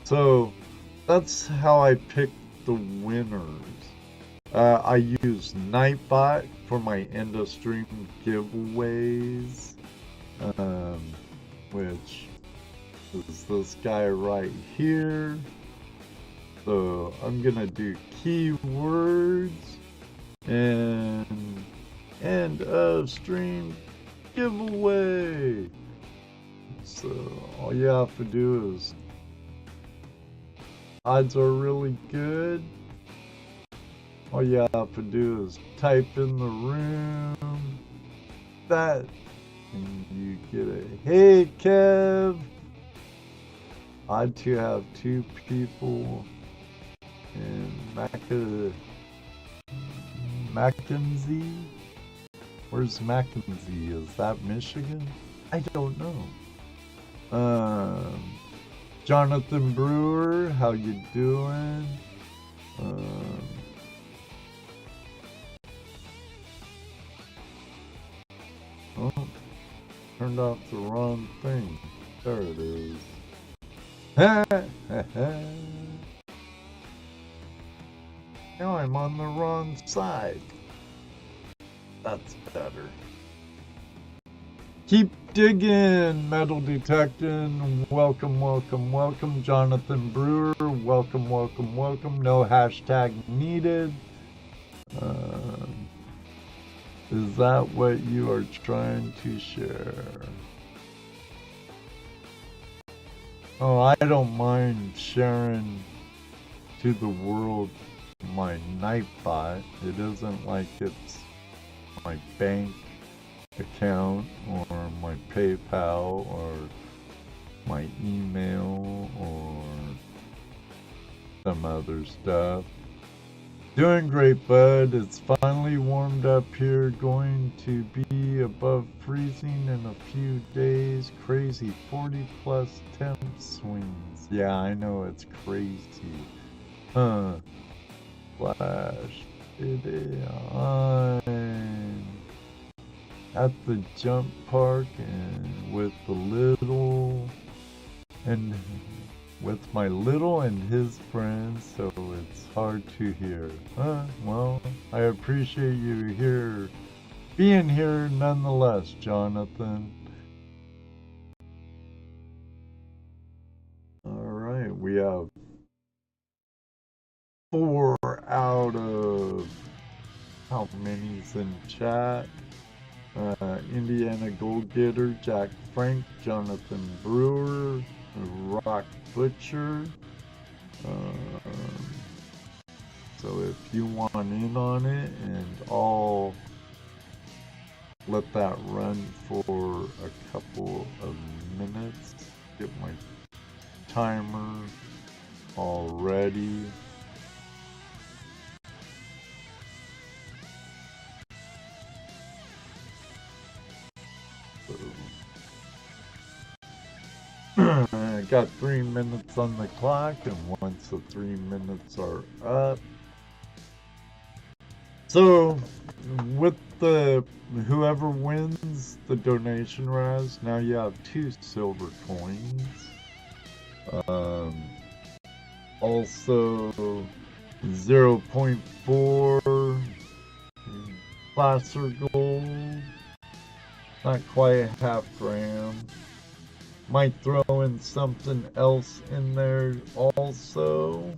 So that's how I picked the winners. I use Nightbot for my end of stream giveaways, which is this guy right here. So I'm gonna do keywords and end of stream giveaway. So all you have to do is, odds are really good. All you have to do is type in the room that, and you get a hey Kev. Odd to have 2 people in Mackenzie. Where's Mackenzie? Is that Michigan? I don't know. Jonathan Brewer, how you doing? Oh, turned off the wrong thing. There it is. Now I'm on the wrong side. That's better. Keep digging, metal detecting. Welcome, welcome, welcome, Jonathan Brewer. Welcome, welcome, welcome. No hashtag needed. Is that what you are trying to share? Oh, I don't mind sharing to the world my Nightbot. It isn't like it's my bank account or my PayPal or my email or some other stuff. Doing great, bud. It's finally warmed up here, going to be above freezing in a few days. Crazy 40 plus temp swings. Yeah, I know, it's crazy. Flash it on at the jump park and with my little and his friends, so it's hard to hear. Well, I appreciate you being here nonetheless, Jonathan. Alright, we have 4 out of how many's in chat? Indiana Gold Getter, Jack Frank, Jonathan Brewer, Rock Butcher. So if you want in on it, and I'll let that run for a couple of minutes, get my timer all ready. I got 3 minutes on the clock, and once the 3 minutes are up, so with the whoever wins the donation Razz, now you have 2 silver coins. Also 0.4 placer gold. Not quite half gram. Might throw in something else in there also.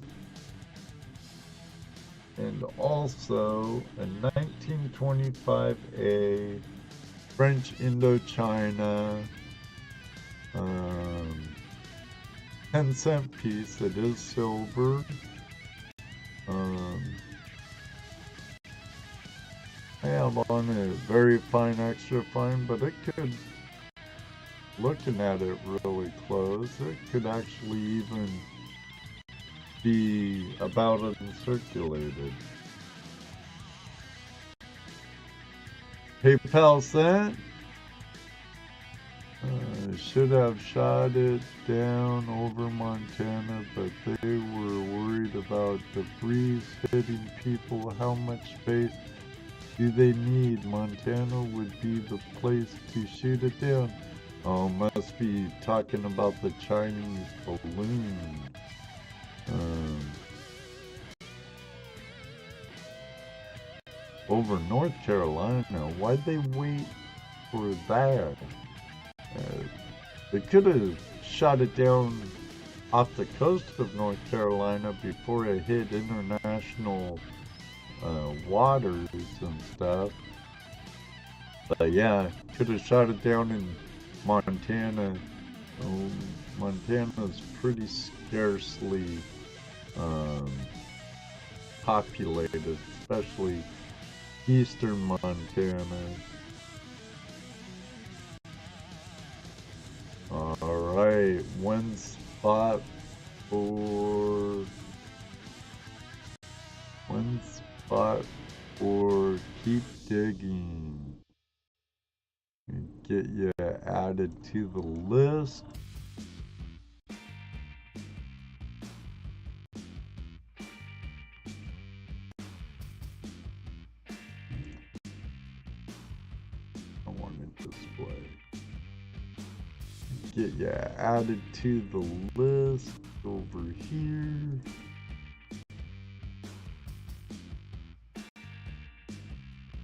And also a 1925A French Indochina 10-cent piece. It is silver. I have on a very fine, extra fine, but it could, looking at it really close, it could actually even be about uncirculated. PayPal sent. Should have shot it down over Montana, but they were worried about debris hitting people. How much space do they need? Montana would be the place to shoot it down. Oh, must be talking about the Chinese balloon. Over North Carolina. Why'd they wait for that? They could have shot it down off the coast of North Carolina before it hit international waters and stuff. But yeah, could have shot it down in Montana. Montana's pretty scarcely populated, especially eastern Montana. Alright, one spot for keep digging. Get you added to the list. I want to display. Get you added to the list over here.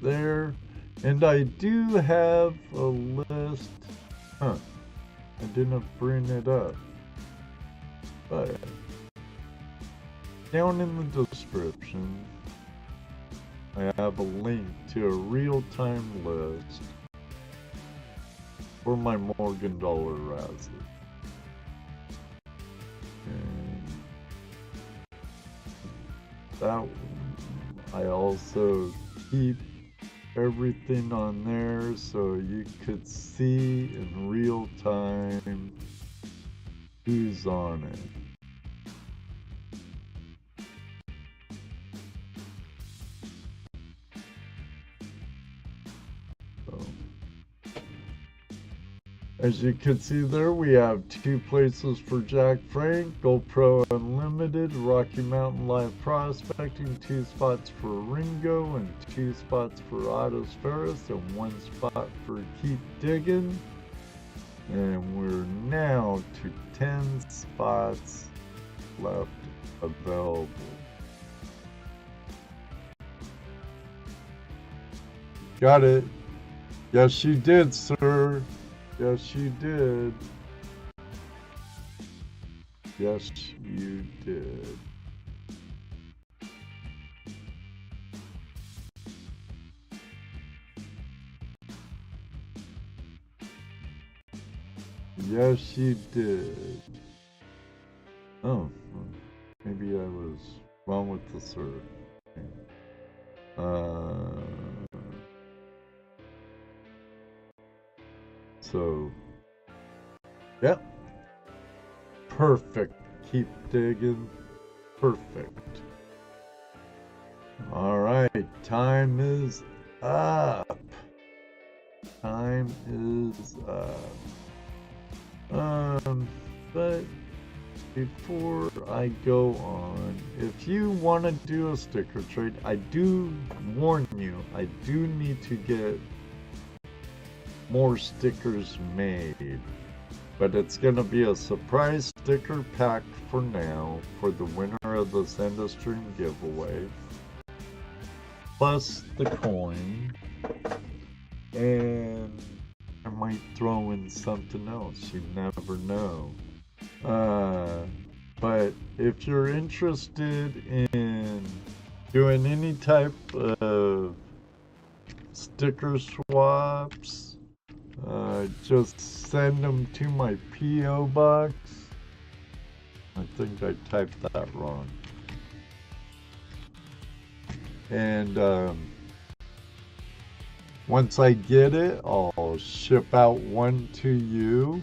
There. And I do have a list. I didn't bring it up. But down in the description, I have a link to a real-time list for my Morgan Dollar Razz. And that I also keep everything on there so you could see in real time who's on it. As you can see there, we have 2 places for Jack Frank, GoPro Unlimited, Rocky Mountain Live Prospecting, 2 spots for Ringo, and 2 spots for Otto's Ferris, and 1 spot for Keep Digging. And we're now to 10 spots left available. Got it. Yes, you did, sir. Yes, you did. Yes, you did. Yes, you did. Oh, maybe I was wrong with the sir. So, yep. Perfect. Keep digging. Perfect. Alright, time is up. Time is up. But before I go on, if you want to do a sticker trade, I do warn you, I do need to get more stickers made, but it's gonna be a surprise sticker pack for now for the winner of the Send a Stream giveaway, plus the coin. And I might throw in something else. You never know. But if you're interested in doing any type of sticker swaps, just send them to my P.O. box. I think I typed that wrong. And once I get it, I'll ship out one to you.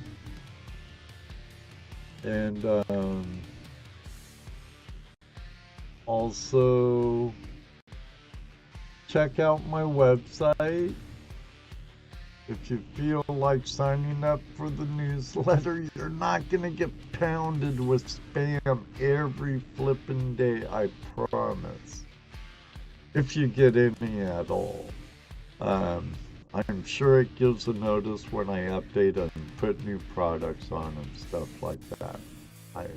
And also check out my website. If you feel like signing up for the newsletter, you're not going to get pounded with spam every flipping day, I promise. If you get any at all. I'm sure it gives a notice when I update and put new products on and stuff like that. I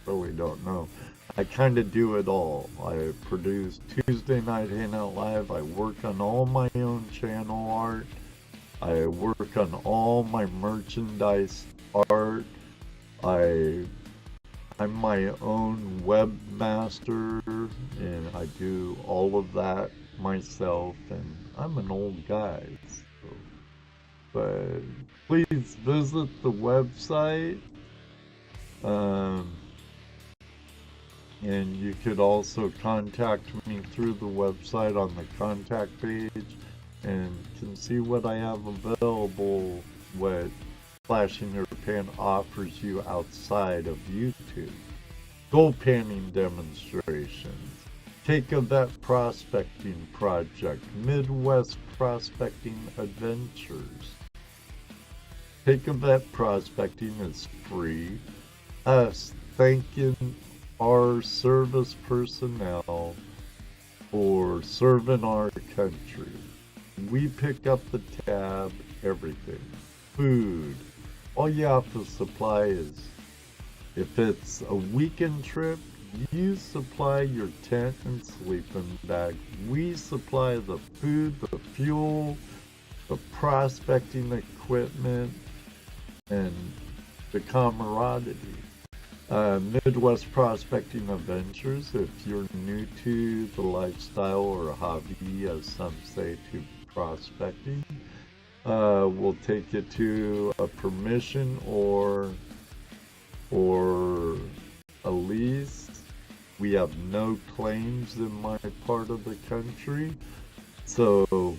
really don't know. I kind of do it all. I produce Tuesday Night Hangout Live. I work on all my own channel art. I work on all my merchandise art. I'm my own webmaster, and I do all of that myself, and I'm an old guy. So. But please visit the website. And you could also contact me through the website on the contact page, and can see what I have available, what Flashing Your Pan offers you outside of YouTube. Gold panning demonstrations, Take a Vet prospecting project, Midwest prospecting adventures. Take a Vet prospecting is free. Us thanking our service personnel for serving our country. We pick up the tab, everything. Food. All you have to supply is, if it's a weekend trip, you supply your tent and sleeping bag. We supply the food, the fuel, the prospecting equipment, and the camaraderie. Midwest Prospecting Adventures, if you're new to the lifestyle or a hobby, as some say, to prospecting, we'll take you to a permission or a lease. We have no claims in my part of the country, so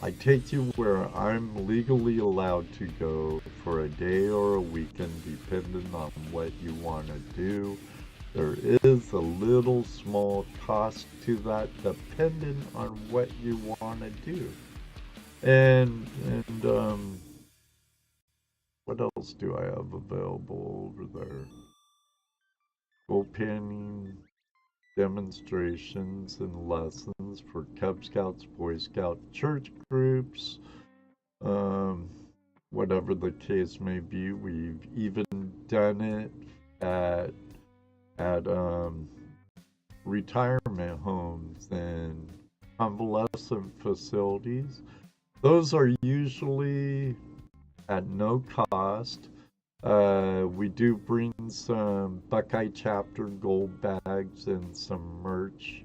I take you where I'm legally allowed to go for a day or a weekend, depending on what you want to do. There is a little small cost to that, depending on what you want to do. And what else do I have available over there? Gold panning demonstrations and lessons for Cub Scouts, Boy Scout church groups, whatever the case may be. We've even done it at retirement homes and convalescent facilities. Those are usually at no cost. We do bring some Buckeye Chapter gold bags and some merch,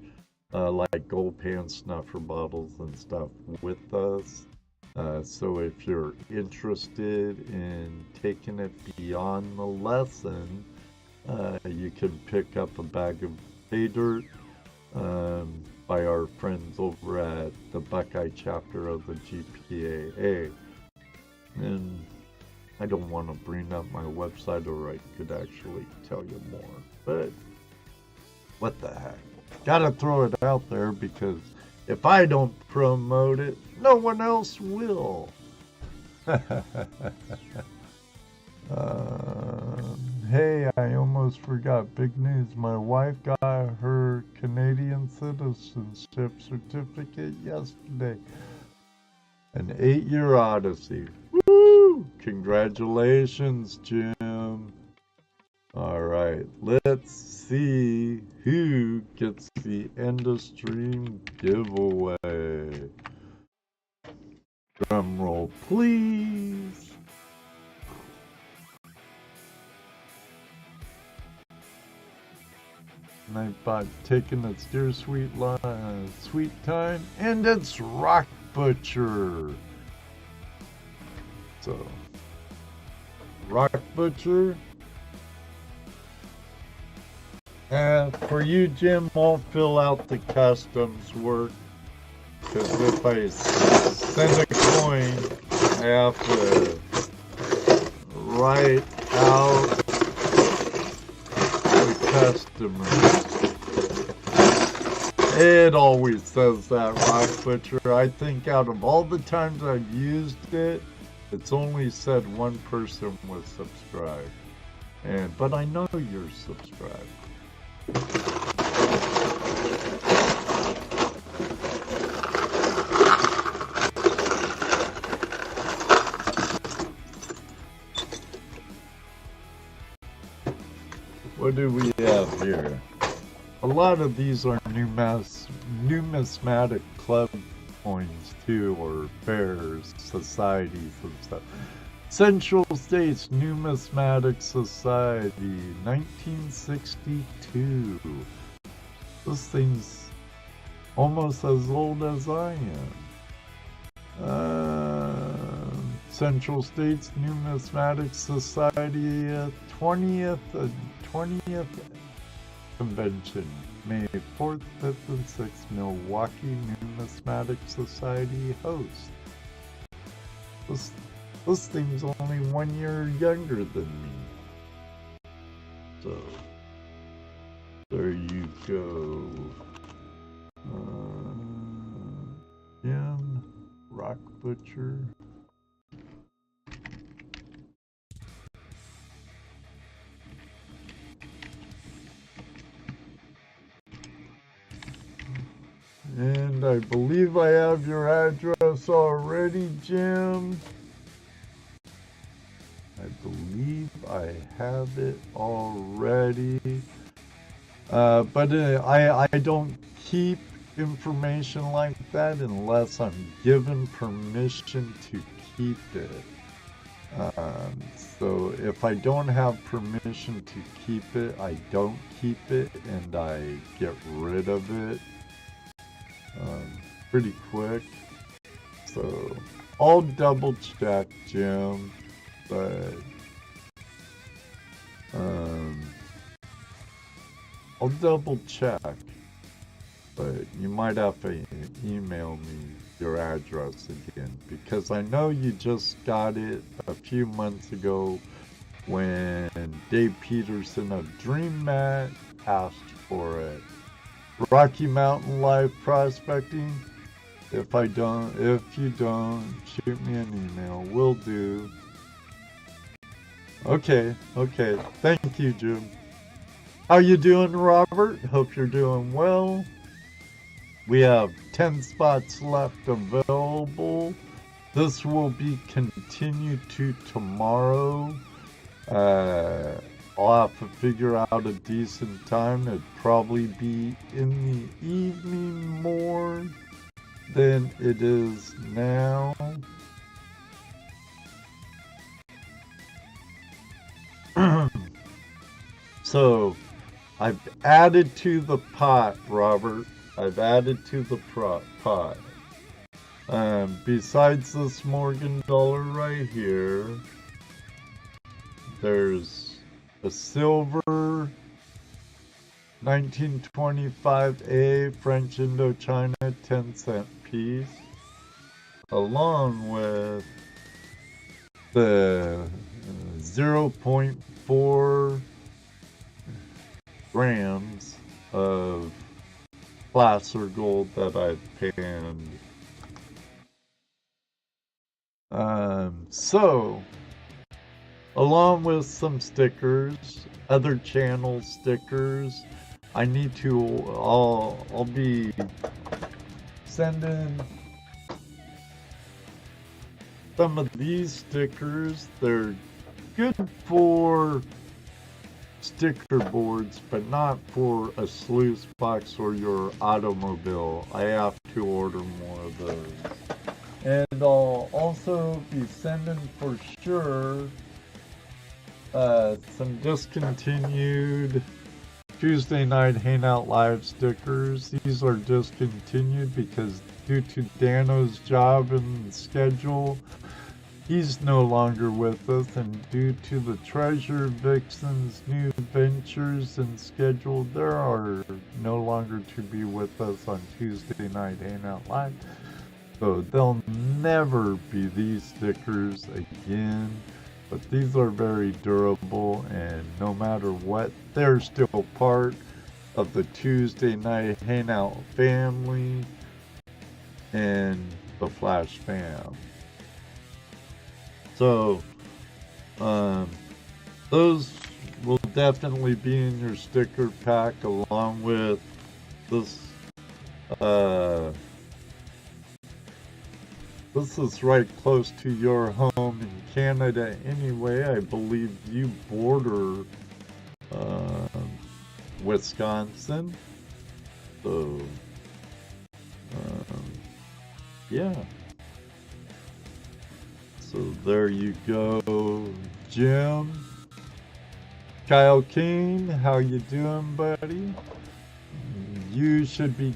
like gold pan snuffer bottles and stuff with us. So if you're interested in taking it beyond the lesson, you can pick up a bag of pay dirt by our friends over at the Buckeye Chapter of the GPAA. And I don't want to bring up my website, or I could actually tell you more. But what the heck? Gotta throw it out there, because if I don't promote it, no one else will. Hey, I almost forgot. Big news. My wife got her Canadian citizenship certificate yesterday. An 8-year odyssey. Woo! Congratulations, Jim. Alright, let's see who gets the end of stream giveaway. Drum roll, please. And I bought Taking Its Dear Sweet Time, and it's Rock Butcher. So, Rock Butcher. For you, Jim, I'll fill out the customs work. Because if I send a coin, I have to write out the customers. It always says that, Rock Butcher. I think out of all the times I've used it, it's only said one person was subscribed. But I know you're subscribed. What do we have here? A lot of these are numismatic club coins too, or fairs, societies and stuff. Central States Numismatic Society, 1962. This thing's almost as old as I am. Central States Numismatic Society, 20th Convention, May 4th, 5th, and 6th, Milwaukee Numismatic Society host. This thing's only 1 year younger than me. So, there you go. Jim, Rock Butcher. And I believe I have your address already, Jim. I believe I have it already. But I don't keep information like that unless I'm given permission to keep it. So if I don't have permission to keep it, I don't keep it and I get rid of it pretty quick. So I'll double check, Jim. But I'll double check, but you might have to email me your address again, because I know you just got it a few months ago when Dave Peterson of Dream Mat asked for it. Rocky Mountain Live Prospecting. If you don't, shoot me an email. Will do. Okay. Thank you, Jim. How you doing, Robert? Hope you're doing well. We have 10 spots left available. This will be continued to tomorrow. I'll have to figure out a decent time. It'd probably be in the evening more than it is now. So, I've added to the pot, Robert. I've added to the pot. Besides this Morgan dollar right here, there's a silver 1925A French Indochina 10-cent piece, along with the 0.4 grams of placer gold that I've panned. So, along with some stickers, other channel stickers, I'll be sending some of these stickers. They're good for sticker boards, but not for a sluice box or your automobile. I have to order more of those. And I'll also be sending for sure some discontinued Tuesday Night Hangout Live stickers. These are discontinued because due to Dano's job and schedule, he's no longer with us, and due to the Treasure Vixen's new ventures and schedule, they are no longer to be with us on Tuesday Night Hangout Live. So there'll never be these stickers again. But these are very durable, and no matter what, they're still part of the Tuesday Night Hangout family and the Flash fam. So, those will definitely be in your sticker pack along with this. This is right close to your home in Canada anyway. I believe you border Wisconsin. So, yeah. So there you go, Jim. Kyle King, how you doing, buddy? You should be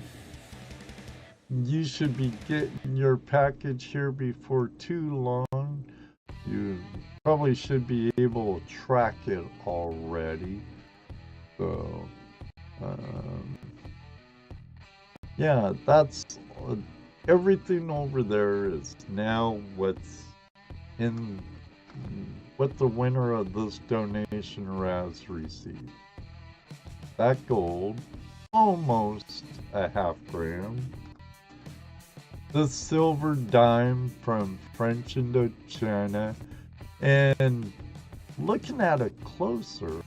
getting your package here before too long. You probably should be able to track it already. So, yeah, that's everything over there is now what's in what the winner of this donation Razz received. That gold, almost a half gram. This silver dime from French Indochina, and looking at it closer,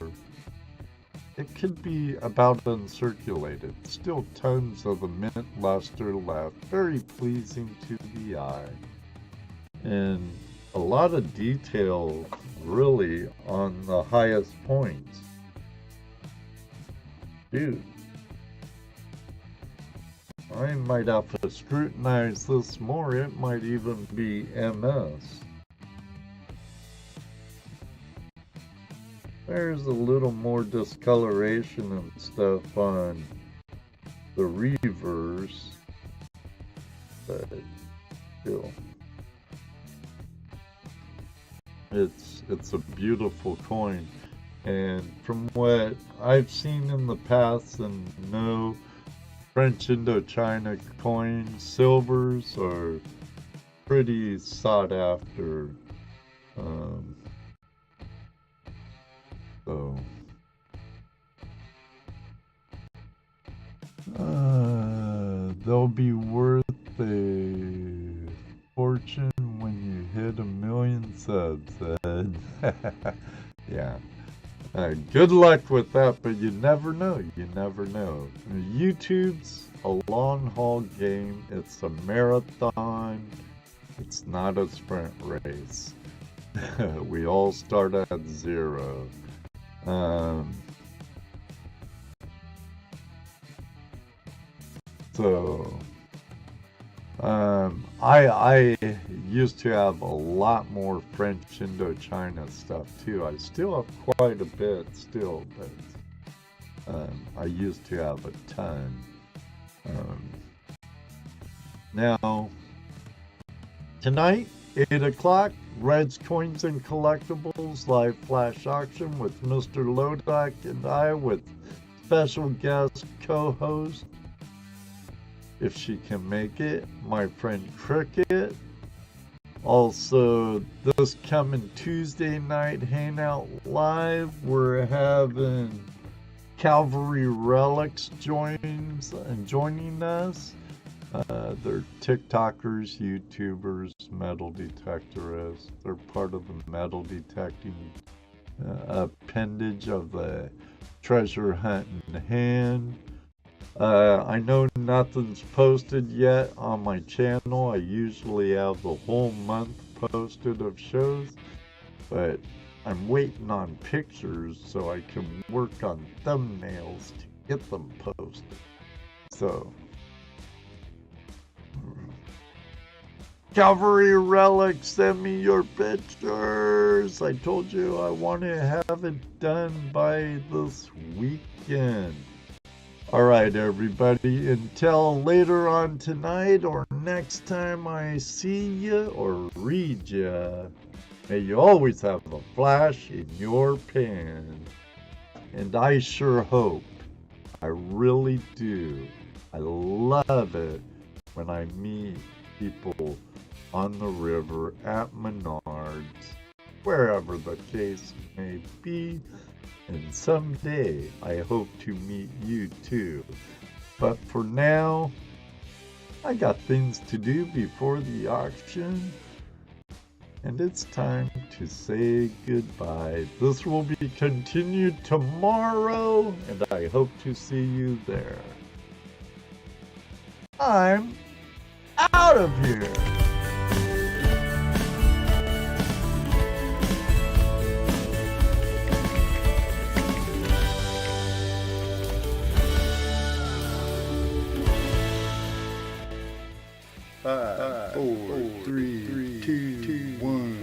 it could be about uncirculated. Still tons of the mint luster left. Very pleasing to the eye. And a lot of detail really on the highest points. Dude. I might have to scrutinize this more. It might even be MS. There's a little more discoloration and stuff on the reverse, but still, it's a beautiful coin. And from what I've seen in the past and know, French Indochina coins, silvers are pretty sought after. So, they'll be worth a fortune when you hit 1 million subs, Ed. Yeah. Good luck with that, but you never know. You never know. YouTube's a long haul game. It's a marathon. It's not a sprint race. We all start at zero. I used to have a lot more French Indochina stuff too. I still have quite a bit still, but I used to have a ton. Now, tonight, 8 o'clock, Red's Coins and Collectibles live flash auction with Mr. Lodak and I with special guest co-host, if she can make it, my friend Cricket. Also, this coming Tuesday night Hangout Live, we're having Calvary Relics joining us. They're TikTokers, YouTubers, metal detectorists. They're part of the metal detecting appendage of the treasure hunt in hand. I know nothing's posted yet on my channel. I usually have the whole month posted of shows, but I'm waiting on pictures so I can work on thumbnails to get them posted. So, Cavalry Relic, send me your pictures. I told you I want to have it done by this weekend. Alright, everybody, until later on tonight or next time I see you or read you, may you always have a flash in your pan. And I sure hope, I really do, I love it when I meet people on the river, at Menards, wherever the case may be. And someday, I hope to meet you too. But for now, I got things to do before the auction. And it's time to say goodbye. This will be continued tomorrow, and I hope to see you there. I'm out of here. Five, four, three, two, one.